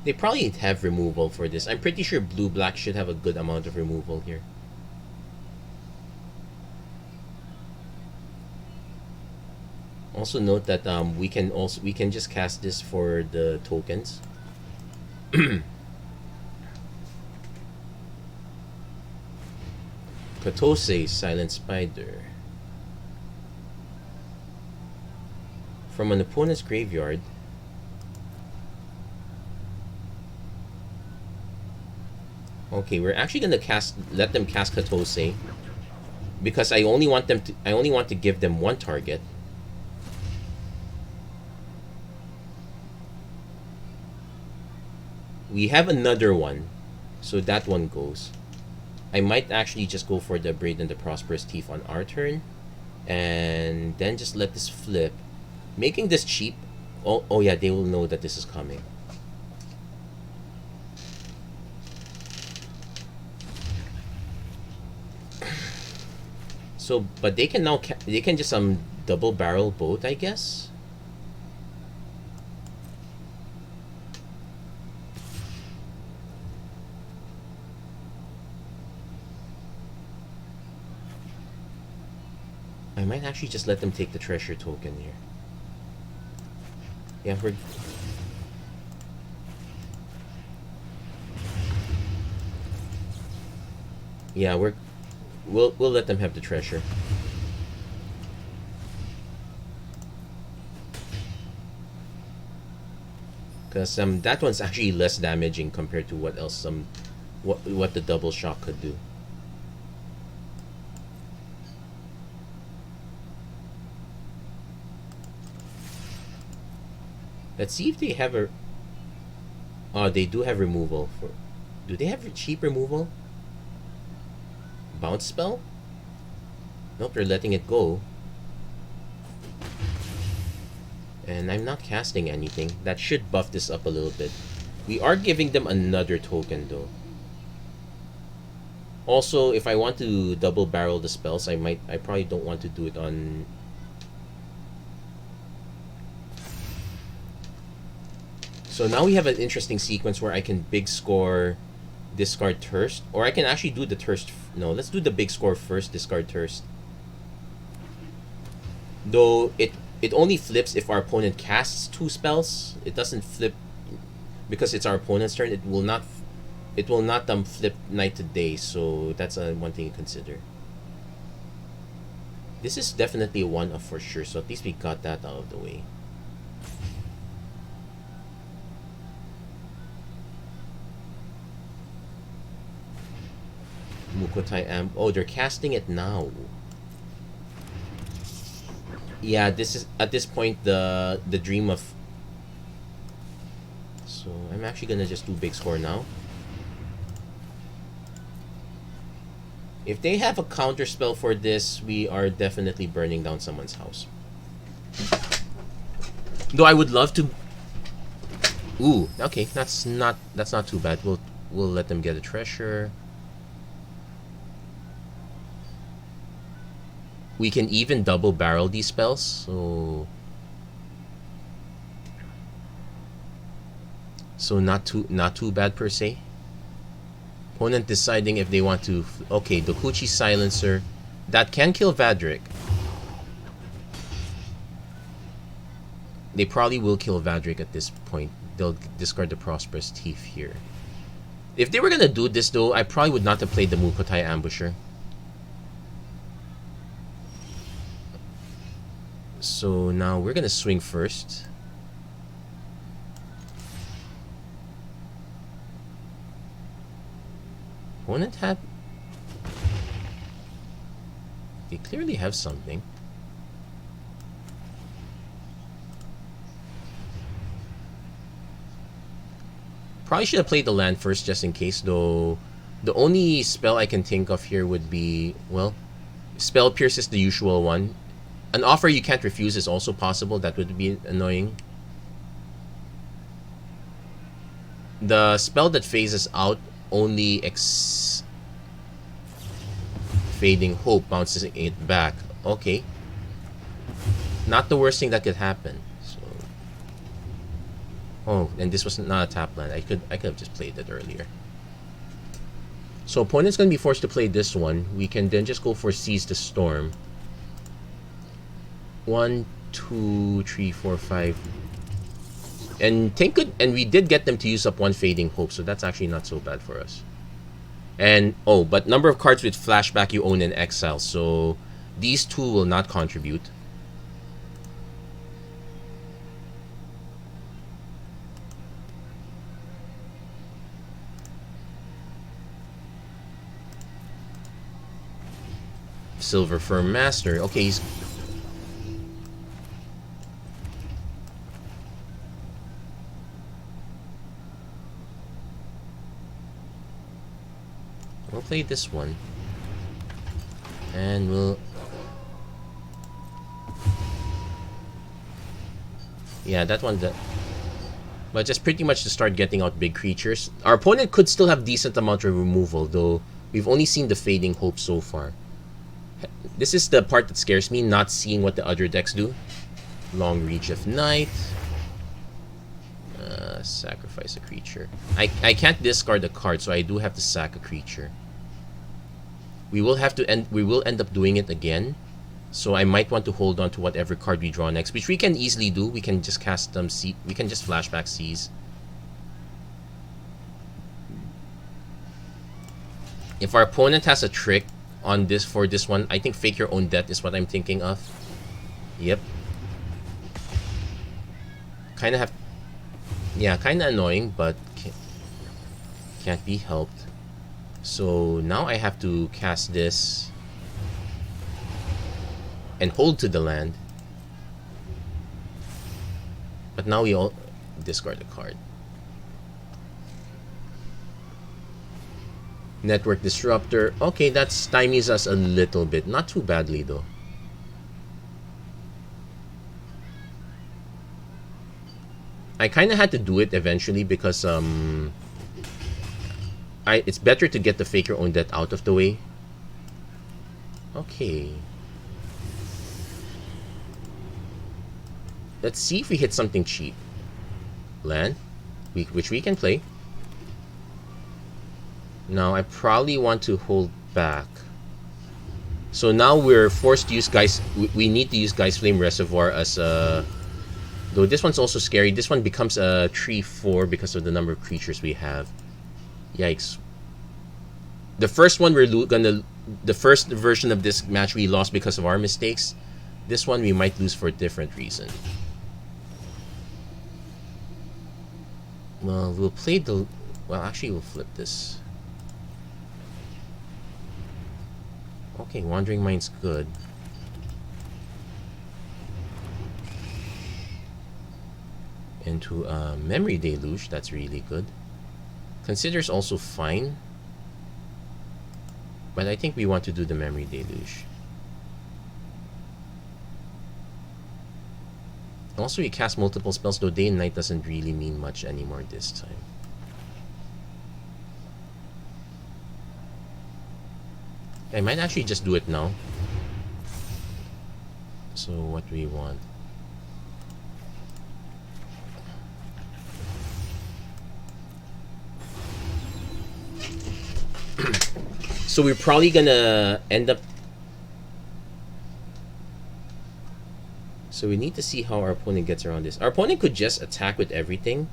they probably have removal for this. I'm pretty sure blue-black should have a good amount of removal here. Also note that we can just cast this for the tokens. Katose, Silent Spider. From an opponent's graveyard. Okay, we're actually gonna let them cast Katose, because I only want to give them one target. We have another one, so that one goes. I might actually just go for the Braid and the Prosperous Thief on our turn, and then just let this flip. Making this cheap. Oh yeah, they will know that this is coming. So, but they can now they can just double barrel both, I guess. I might actually just let them take the treasure token here. Yeah, we'll let them have the treasure. Because that one's actually less damaging compared to what else what the double shock could do. Let's see if they have a... Oh, they do have removal. Do they have cheap removal? Bounce spell? Nope, they're letting it go. And I'm not casting anything. That should buff this up a little bit. We are giving them another token though. Also, if I want to double barrel the spells, I probably don't want to do it on... So now we have an interesting sequence where I can big score, discard Thirst, or I can actually do the Thirst. No, let's do the big score first, discard Thirst. Though it only flips if our opponent casts 2 spells. It doesn't flip because it's our opponent's turn. It will not flip night to day. So that's one thing to consider. This is definitely a 1-off for sure. So at least we got that out of the way. Mukotai Amp. Oh, they're casting it now. Yeah, this is at this point the dream of... So I'm actually gonna just do big score now. If they have a counter spell for this, we are definitely burning down someone's house. Though I would love to... Ooh, okay, that's not too bad. We'll let them get a treasure. We can even double barrel these spells, so not too bad per se. Opponent deciding if they want to... Okay, Dokuchi Silencer. That can kill Vadrik. They probably will kill Vadrik at this point. They'll discard the Prosperous Thief here. If they were gonna do this though, I probably would not have played the Mukotai Ambusher. So now we're gonna swing first. Opponent had... They clearly have something. Probably should have played the land first just in case though. The only spell I can think of here would be... Well, Spell Pierce is the usual one. An offer you can't refuse is also possible. That would be annoying. The spell that phases out only Fading Hope bounces it back. Okay. Not the worst thing that could happen. So. Oh, and this was not a tap land. I could have just played it earlier. So opponent's gonna be forced to play this one. We can then just go for Seize the Storm. 1, 2, 3, 4, 5. And we did get them to use up 1 Fading Hope, so that's actually not so bad for us. And oh, but number of cards with flashback you own in exile, so these 2 will not contribute. Silver Firm Master. Okay, he's... We'll play this one. And we'll... Yeah, that one... But just pretty much to start getting out big creatures. Our opponent could still have decent amount of removal, though we've only seen the Fading Hope so far. This is the part that scares me, not seeing what the other decks do. Long Reach of Night. Sacrifice a creature. I can't discard a card, so I do have to sack a creature. We will end up doing it again. So I might want to hold on to whatever card we draw next, which we can easily do. We can just cast we can just flashback Seas. If our opponent has a trick on this for this one, I think Fake Your Own Death is what I'm thinking of. Yep. Kind of have... Yeah, kind of annoying, but can't be helped. So now I have to cast this and hold to the land. But now we all discard a card. Network Disruptor. Okay, that stymies us a little bit. Not too badly though. I kind of had to do it eventually because it's better to get the Fake Your Own Death out of the way. Okay. Let's see if we hit something cheap. Land, which we can play. Now I probably want to hold back. So now we're forced to use we need to use Geist Flame Reservoir as a... Though this one's also scary. This one becomes a 3/4 because of the number of creatures we have. Yikes. The first one the first version of this match we lost because of our mistakes. This one we might lose for a different reason. Well, we'll play the... Well, actually we'll flip this. Okay, Wandering Mind's good. Into Memory Deluge, that's really good. Consider's also fine. But I think we want to do the Memory Deluge. Also, you cast multiple spells, though Day and Night doesn't really mean much anymore this time. I might actually just do it now. So what do we want? So we're probably gonna end up... So we need to see how our opponent gets around this. Our opponent could just attack with everything.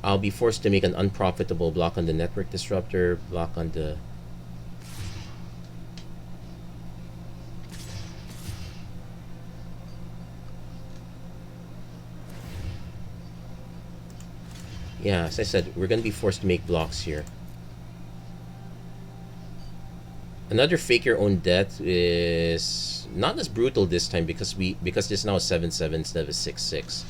I'll be forced to make an unprofitable block on the Network Disruptor, block on the... Yeah, as I said, we're gonna be forced to make blocks here. Another Fake Your Own Death is not as brutal this time because this is now a 7/7 instead of a 6/6.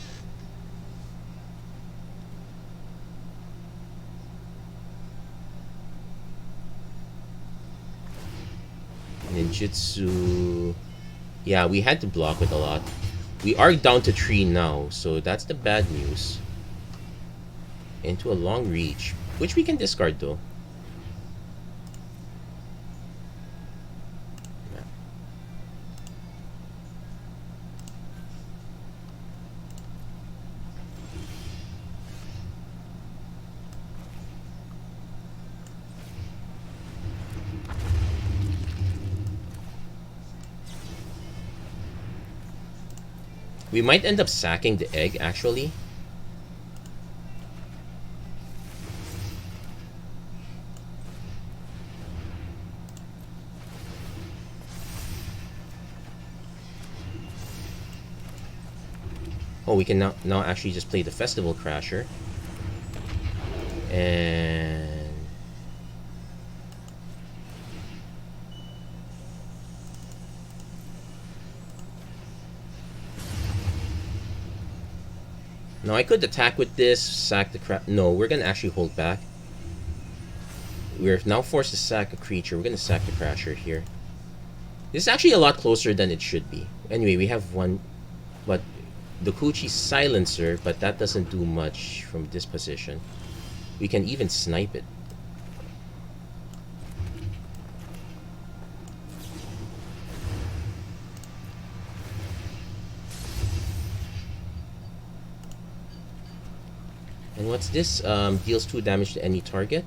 Ninjutsu. Yeah, we had to block with a lot. We are down to 3 now, so that's the bad news. Into a Long Reach, which we can discard though. We might end up sacking the egg, actually. Oh, we can now actually just play the Festival Crasher. And... Now I could attack with this, sack the crap. No, we're gonna actually hold back. We're now forced to sack a creature. We're gonna sack the Crasher here. This is actually a lot closer than it should be. Anyway, we have one, but the Kuchi Silencer, but that doesn't do much from this position. We can even snipe it. And what's this? Deals 2 damage to any target.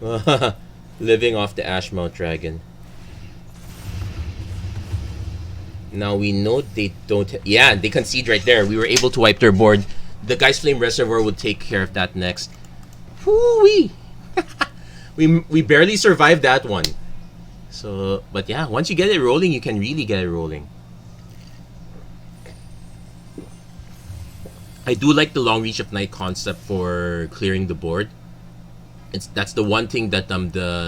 Living off the Ashmount Dragon. Now we know they don't. Yeah, they concede right there. We were able to wipe their board. The Geist Flame Reservoir would take care of that next. Whoo-wee! we barely survived that one. So, but yeah, once you get it rolling, you can really get it rolling. I do like the Long Reach of Night concept for clearing the board. That's the one thing that the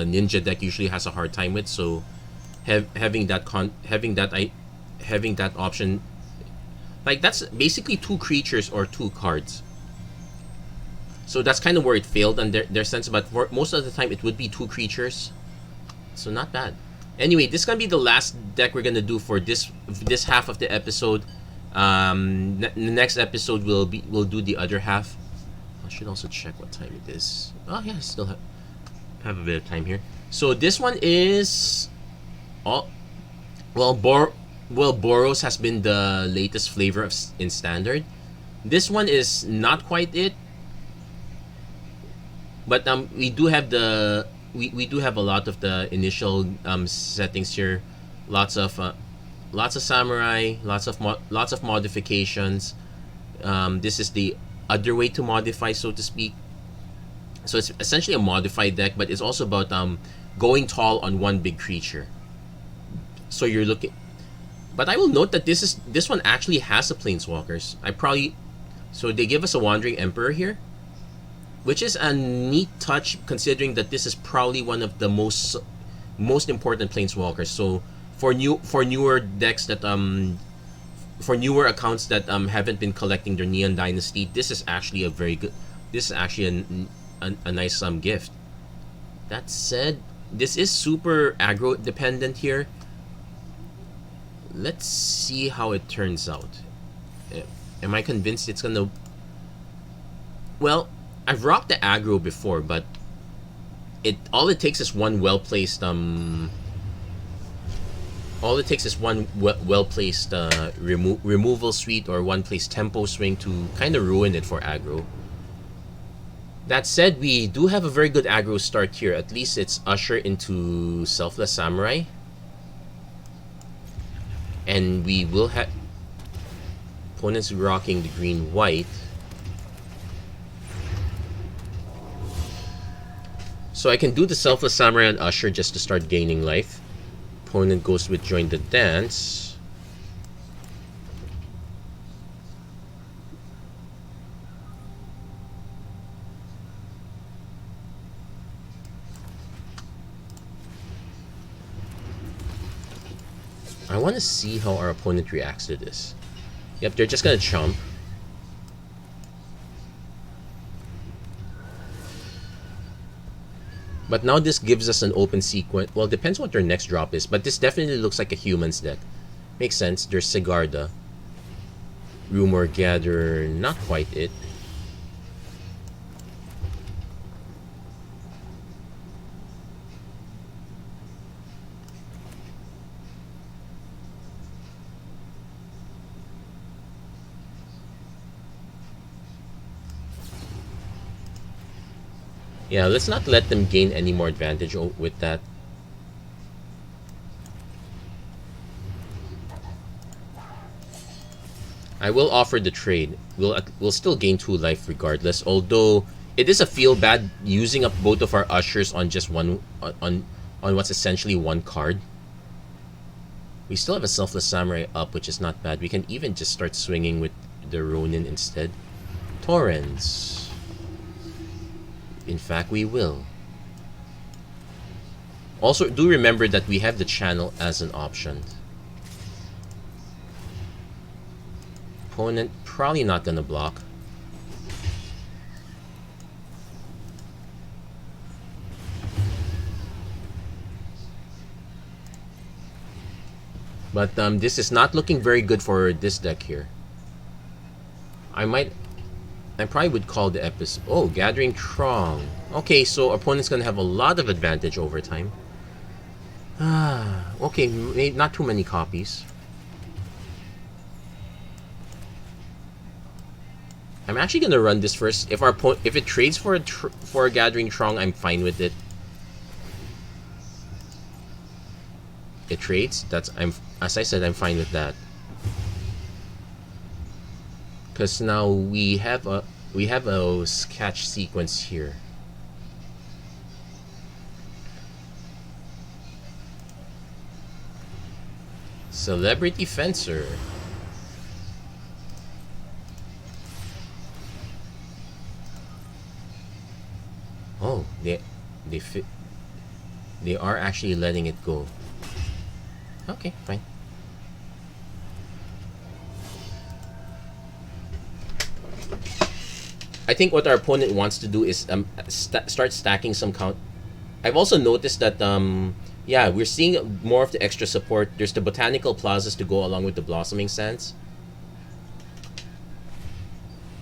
Ninja deck usually has a hard time with. So, having that option, like that's basically 2 creatures or 2 cards. So that's kind of where it failed in their sense. But for most of the time, it would be 2 creatures. So not bad. Anyway, this is gonna be the last deck we're gonna do for this half of the episode. The next episode we'll do the other half. I should also check what time it is. Oh yeah, I still have a bit of time here. So this one is, Boros has been the latest flavor in Standard. This one is not quite it, but we do have we do have a lot of the initial settings here. Lots of samurai, lots of modifications. This is the other way to modify, so to speak. So it's essentially a modified deck, but it's also about going tall on one big creature. So you're looking, but I will note that this one actually has a Planeswalkers. So they give us a Wandering Emperor here, which is a neat touch considering that this is probably one of the most important Planeswalkers. So for newer decks that for newer accounts that haven't been collecting their Neon Dynasty, this is actually a very good. This is actually a nice gift. That said, this is super aggro dependent here. Let's see how it turns out. Am I convinced it's gonna? Well, I've rocked the aggro before, but all it takes is one well placed removal suite or one place tempo swing to kind of ruin it for aggro. That said, we do have a very good aggro start here. At least it's Usher into Selfless Samurai. And we will have opponents rocking the green-white. So I can do the Selfless Samurai on Usher just to start gaining life. Opponent goes with Join the Dance. I want to see how our opponent reacts to this. Yep, they're just gonna chump. But now this gives us an open sequence. Well, depends what their next drop is, but this definitely looks like a human's deck. Makes sense. There's Sigarda. Rumor Gatherer, not quite it. Yeah, let's not let them gain any more advantage with that. I will offer the trade. We'll still gain 2 life regardless, although it is a feel bad using up both of our ushers on just one on what's essentially one card. We still have a Selfless Samurai up, which is not bad. We can even just start swinging with the Ronin instead. Torrents. In fact, we will. Also, do remember that we have the channel as an option. Opponent probably not gonna block. But this is not looking very good for this deck here. I probably would call the episode. Oh, Gathering Trong. Okay, so opponent's gonna have a lot of advantage over time. Okay, not too many copies. I'm actually gonna run this first. If it trades for a Gathering Trong, I'm fine with it. it trades, as I said, I'm fine with that. Because now we have a catch sequence here. Celebrity Fencer. Oh, they are actually letting it go. Okay, fine. I think what our opponent wants to do is start stacking some count. I've also noticed that yeah, we're seeing more of the extra support. There's the botanical plazas to go along with the blossoming sands.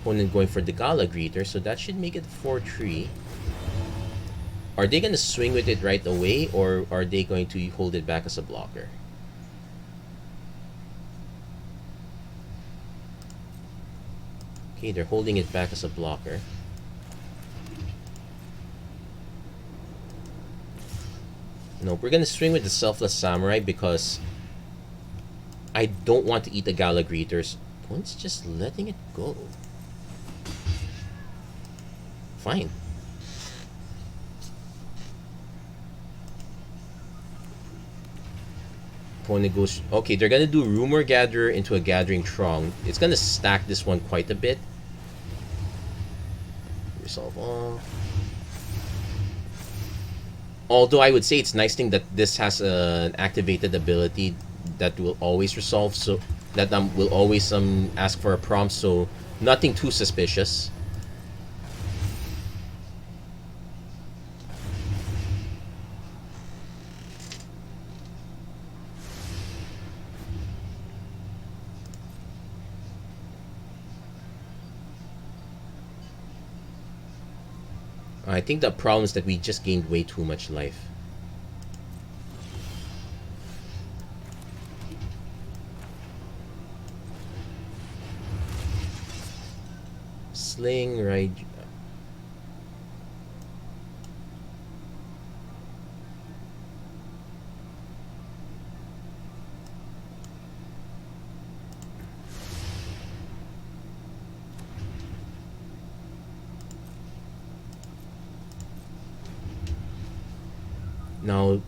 Opponent going for the Gala Greeter, so that should make it 4-3. Are they going to swing with it right away, or are they going to hold it back as a blocker? Okay, they're holding it back as a blocker. No, we're going to swing with the Selfless Samurai because I don't want to eat the Gala Greeters. Opponent's just letting it go. Fine. Opponent goes... Okay, they're going to do Rumor Gatherer into a Gathering Throng. It's going to stack this one quite a bit. Resolve all. Although I would say it's nice thing that this has an activated ability that will always resolve, so that will always ask for a prompt, so nothing too suspicious. I think the problem is that we just gained way too much life. Sling, right? Now,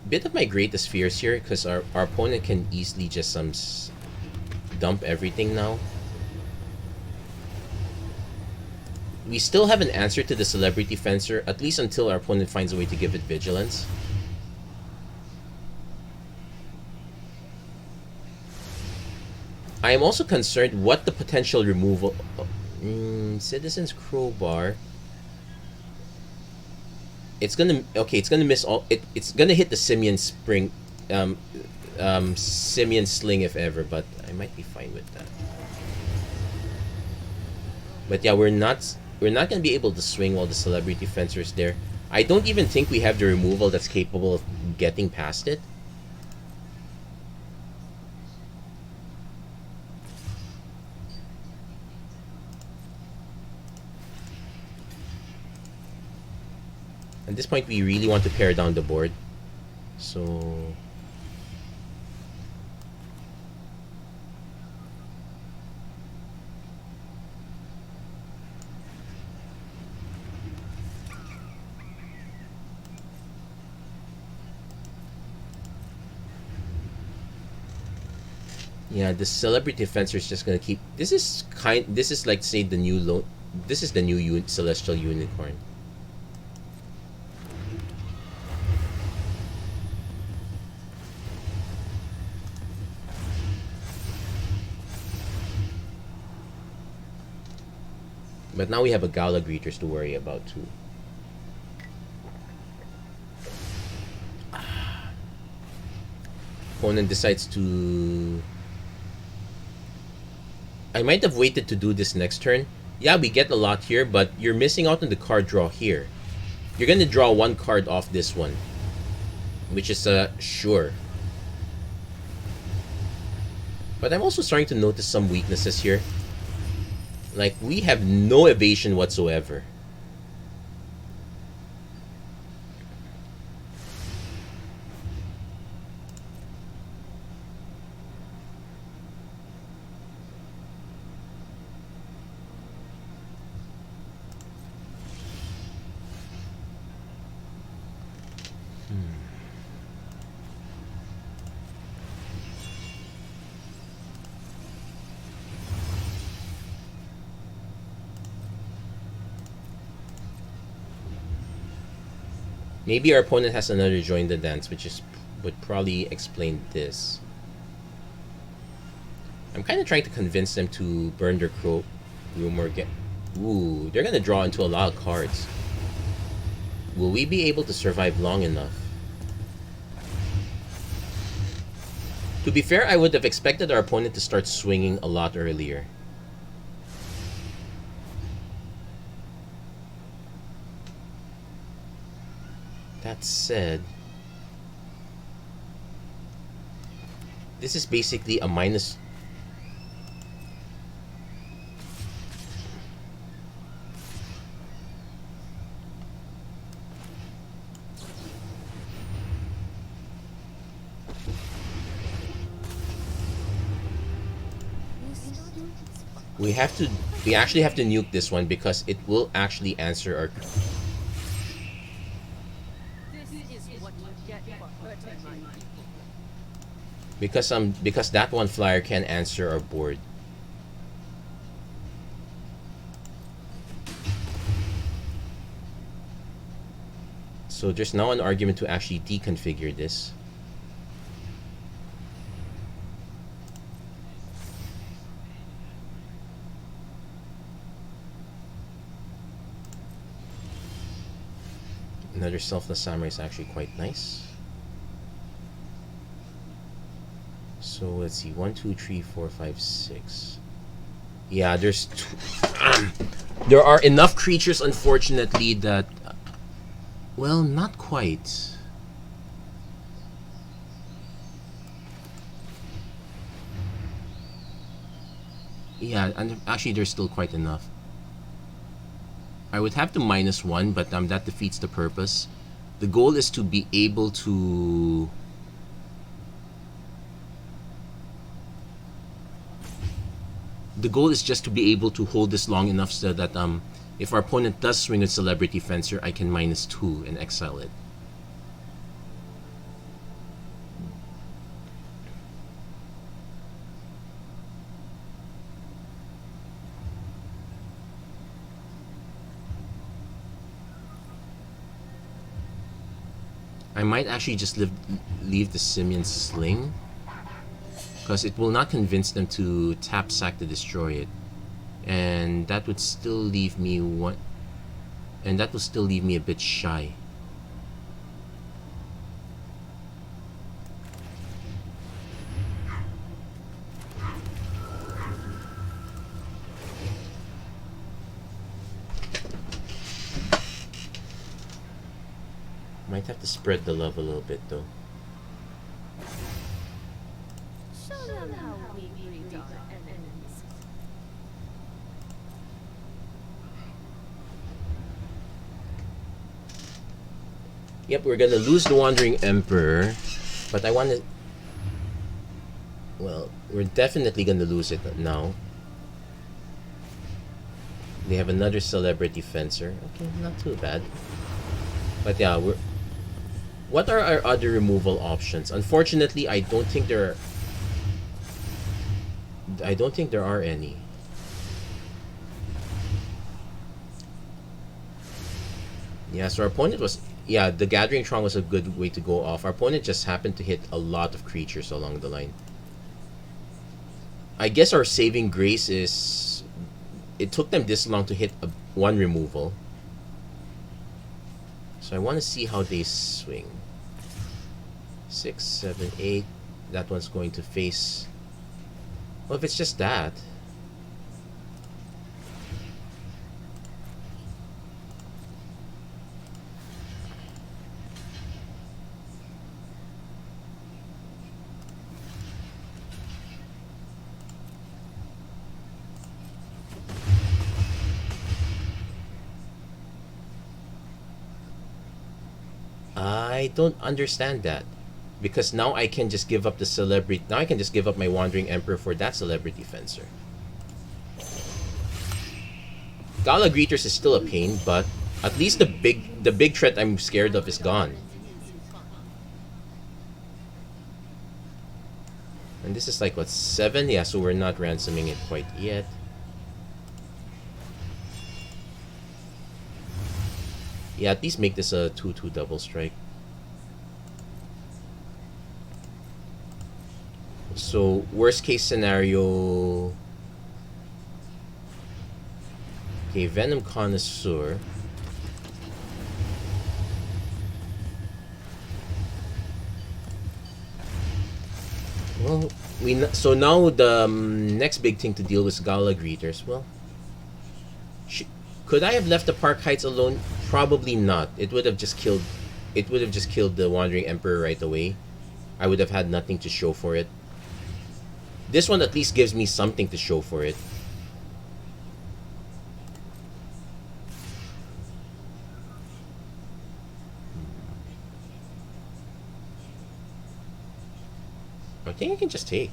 bit of my greatest fears here, because our opponent can easily just dump everything now. We still have an answer to the Celebrity Fencer, at least until our opponent finds a way to give it Vigilance. I am also concerned what the potential removal... Citizen's Crowbar... It's gonna miss all. It's gonna hit the Simian Spring, Simian Sling if ever. But I might be fine with that. But yeah, we're not gonna be able to swing while the Celebrity Fencer is there. I don't even think we have the removal that's capable of getting past it. At this point, we really want to pare down the board. So... yeah, the Celebrity Fencer is just gonna keep... This is like, say, the new this is the new Celestial Unicorn. But now we have a Gala Greeters to worry about too. Opponent decides to... I might have waited to do this next turn. Yeah, we get a lot here, but you're missing out on the card draw here. You're gonna draw one card off this one, which is sure. But I'm also starting to notice some weaknesses here. Like, we have no evasion whatsoever. Maybe our opponent has another join the dance, which is would probably explain this. I'm kind of trying to convince them to burn their crow room or get. Ooh, they're gonna draw into a lot of cards. Will we be able to survive long enough? To be fair, I would have expected our opponent to start swinging a lot earlier. That said, this is basically a minus. We actually have to nuke this one because it will actually answer our. Because that one flyer can answer our board. So there's now an argument to actually deconfigure this. Another Selfless Samurai is actually quite nice. So let's see, 1, 2, 3, 4, 5, 6. Yeah, there's there are enough creatures, unfortunately, that well, not quite. Yeah, and actually, there's still quite enough. I would have to -1, but that defeats the purpose. The goal is to be able to. The goal is just to be able to hold this long enough so that if our opponent does swing a Celebrity Fencer, I can -2 and exile it. I might actually just leave the Simian Sling, because it will not convince them to tap sack to destroy it, and that would still leave me one, and that will still leave me a bit shy. Might have to spread the love a little bit though.
Show them how we greet our enemies.
Yep, we're gonna lose the Wandering Emperor, but I want to. Well, we're definitely gonna lose it now. They have another Celebrity Fencer. Okay, not too bad. But yeah, we're. What are our other removal options? Unfortunately, I don't think there are any. Yeah, so our opponent was. Yeah, the Gathering Tron was a good way to go off. Our opponent just happened to hit a lot of creatures along the line. I guess our saving grace is. It took them this long to hit one removal. So I want to see how they swing. 6, 7, 8. That one's going to face. Well, if it's just that. I don't understand that. Because now I can just give up the Celebrity. Now I can just give up my Wandering Emperor for that Celebrity Fencer. Gala Greeters is still a pain, but at least the big threat I'm scared of is gone. And this is like what, 7? Yeah, so we're not ransoming it quite yet. Yeah, at least make this a 2/2 double strike. So worst case scenario. Okay, Venom Connoisseur. Well, so now the next big thing to deal with Gala Greeters. Well, could I have left the Park Heights alone? Probably not. It would have just killed. It would have just killed the Wandering Emperor right away. I would have had nothing to show for it. This one at least gives me something to show for it. I think I can just take.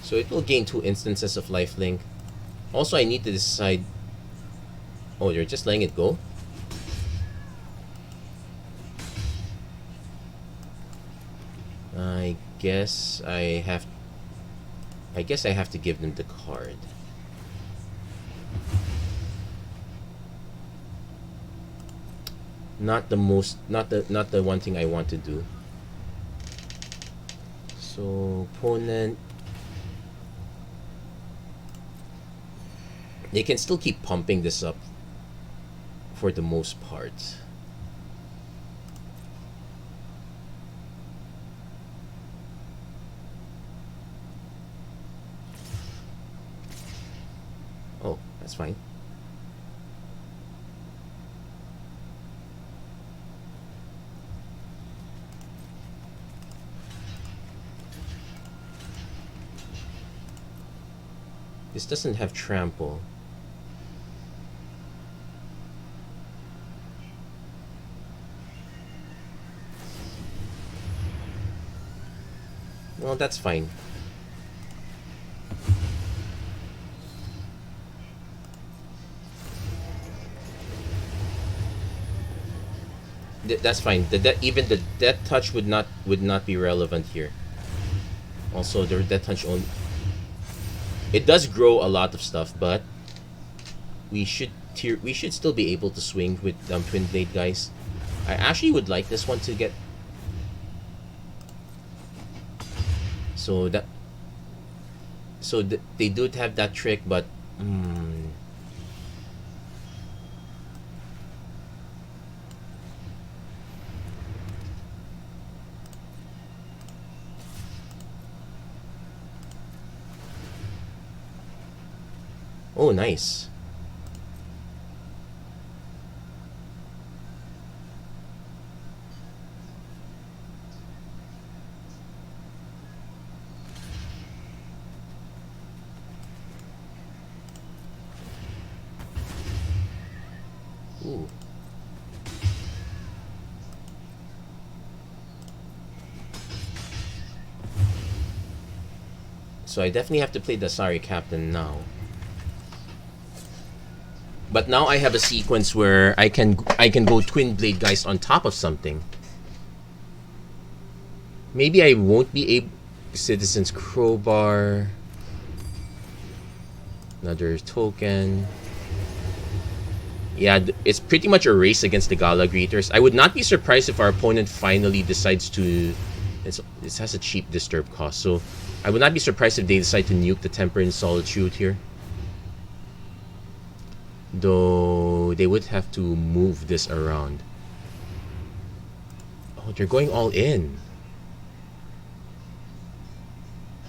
So it will gain 2 instances of lifelink. Also, I need to decide... Oh, you're just letting it go? I guess I have to give them the card. Not the one thing I want to do. So opponent, they can still keep pumping this up for the most part. Oh, that's fine. This doesn't have trample. Well, that's fine. That's fine. Even the death touch would not be relevant here. Also, the death touch only. It does grow a lot of stuff, but we should still be able to swing with Twin Blade guys. I actually would like this one to get. So they do have that trick, but oh, nice. Ooh. So I definitely have to play the Sorry Captain now. But now I have a sequence where I can go Twin Blade Geist on top of something. Maybe I won't be able. Citizen's Crowbar. Another token. Yeah, it's pretty much a race against the Gala Greeters. I would not be surprised if our opponent finally decides to... This has a cheap disturb cost, so I would not be surprised if they decide to nuke the Temperance Solitude here. Though they would have to move this around. Oh, they're going all in.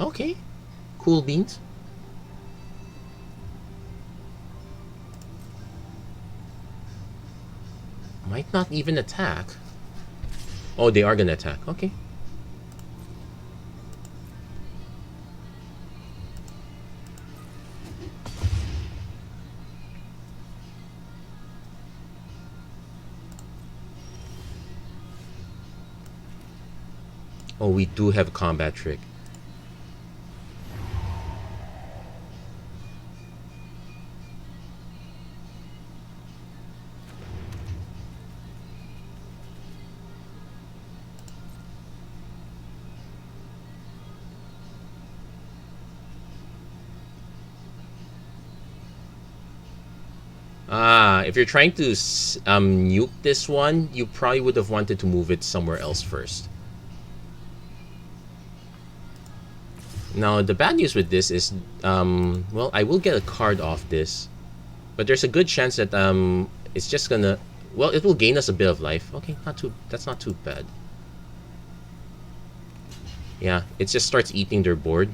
Okay. Cool beans. Might not even attack. Oh, they are gonna attack. Okay. Oh, we do have a combat trick. If you're trying to nuke this one, you probably would have wanted to move it somewhere else first. Now, the bad news with this is, well, I will get a card off this, but there's a good chance that it's just gonna, well, it will gain us a bit of life. Okay, that's not too bad. Yeah, it just starts eating their board.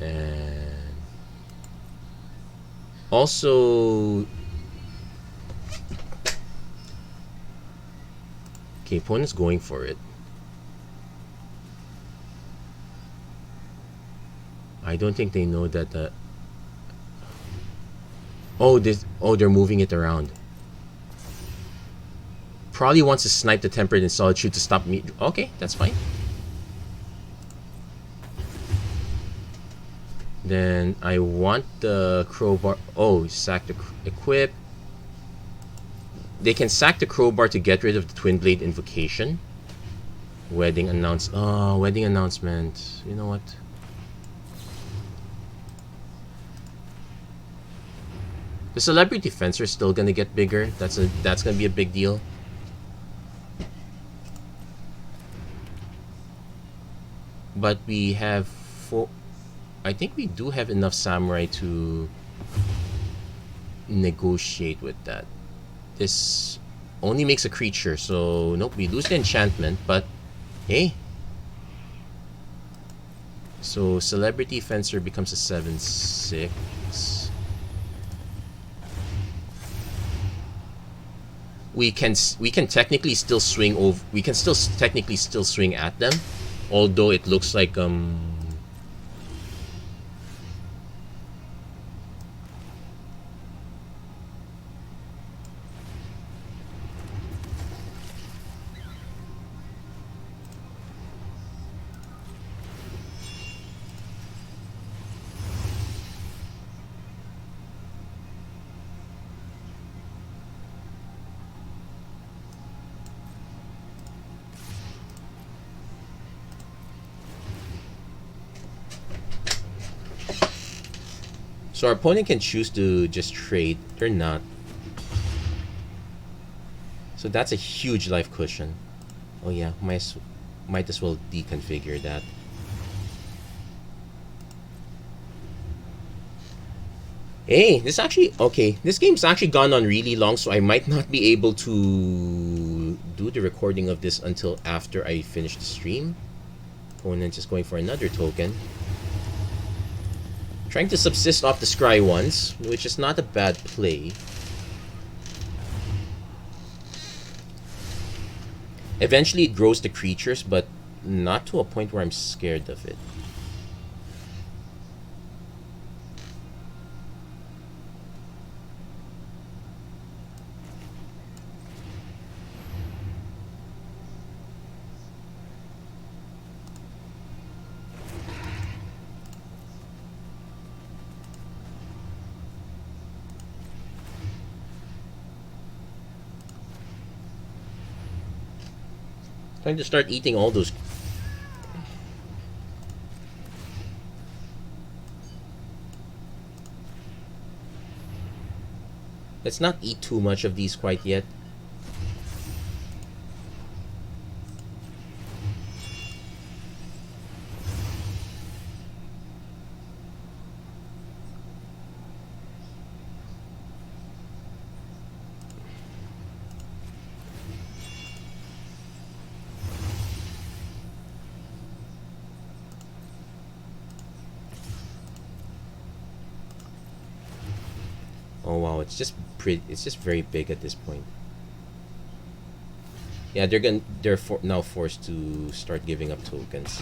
And also, okay, opponent's going for it. I don't think they know that. Oh, they're moving it around. Probably wants to snipe the Tempered in Solitude to stop me. Okay, that's fine. Then I want the Crowbar. Oh, sack the equip. They can sack the Crowbar to get rid of the Twin Blade Invocation. Wedding announce. Oh, wedding announcement. You know what? The Celebrity Fencer is still gonna get bigger. That's gonna be a big deal. But we have four. I think we do have enough samurai to negotiate with that. This only makes a creature, so nope, we lose the enchantment, but hey. So Celebrity Fencer becomes a 7/6. We can technically still swing over. We can still technically still swing at them, although it looks like so our opponent can choose to just trade. They're not. So that's a huge life cushion. Oh yeah, might as well deconfigure that. Hey, this actually, okay, this game's actually gone on really long, so I might not be able to do the recording of this until after I finish the stream. Opponent just going for another token. Trying to subsist off the Scry ones, which is not a bad play. Eventually it grows the creatures, but not to a point where I'm scared of it. Trying to start eating all those. Let's not eat too much of these quite yet. Oh wow, it's just very big at this point. Yeah, they're now forced to start giving up tokens.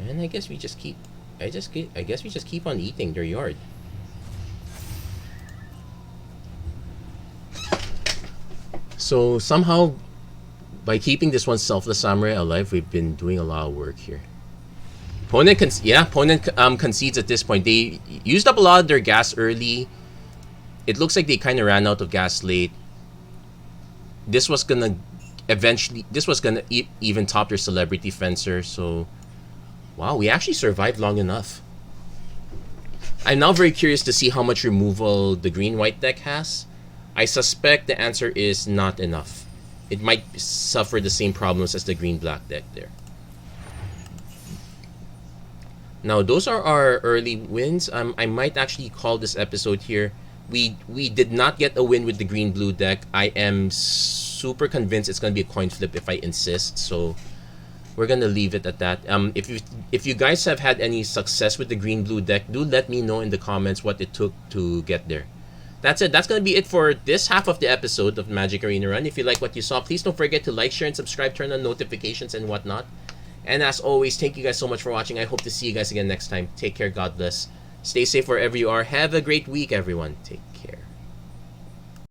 And I guess we just keep I guess we just keep on eating their yard. So somehow, by keeping this one Selfless Samurai alive, we've been doing a lot of work here. Opponent concedes at this point. They used up a lot of their gas early. It looks like they kind of ran out of gas late. This was gonna even top their celebrity fencer. So, wow, we actually survived long enough. I'm now very curious to see how much removal the green-white deck has. I suspect the answer is not enough. It might suffer the same problems as the green-black deck there. Now, those are our early wins. I might actually call this episode here. We did not get a win with the green-blue deck. I am super convinced it's going to be a coin flip if I insist. So we're going to leave it at that. If you guys have had any success with the green-blue deck, do let me know in the comments what it took to get there. That's it. That's going to be it for this half of the episode of Magic Arena Run. If you like what you saw, please don't forget to like, share, and subscribe, turn on notifications and whatnot. And as always, thank you guys so much for watching. I hope to see you guys again next time. Take care. God bless. Stay safe wherever you are. Have a great week, everyone. Take care.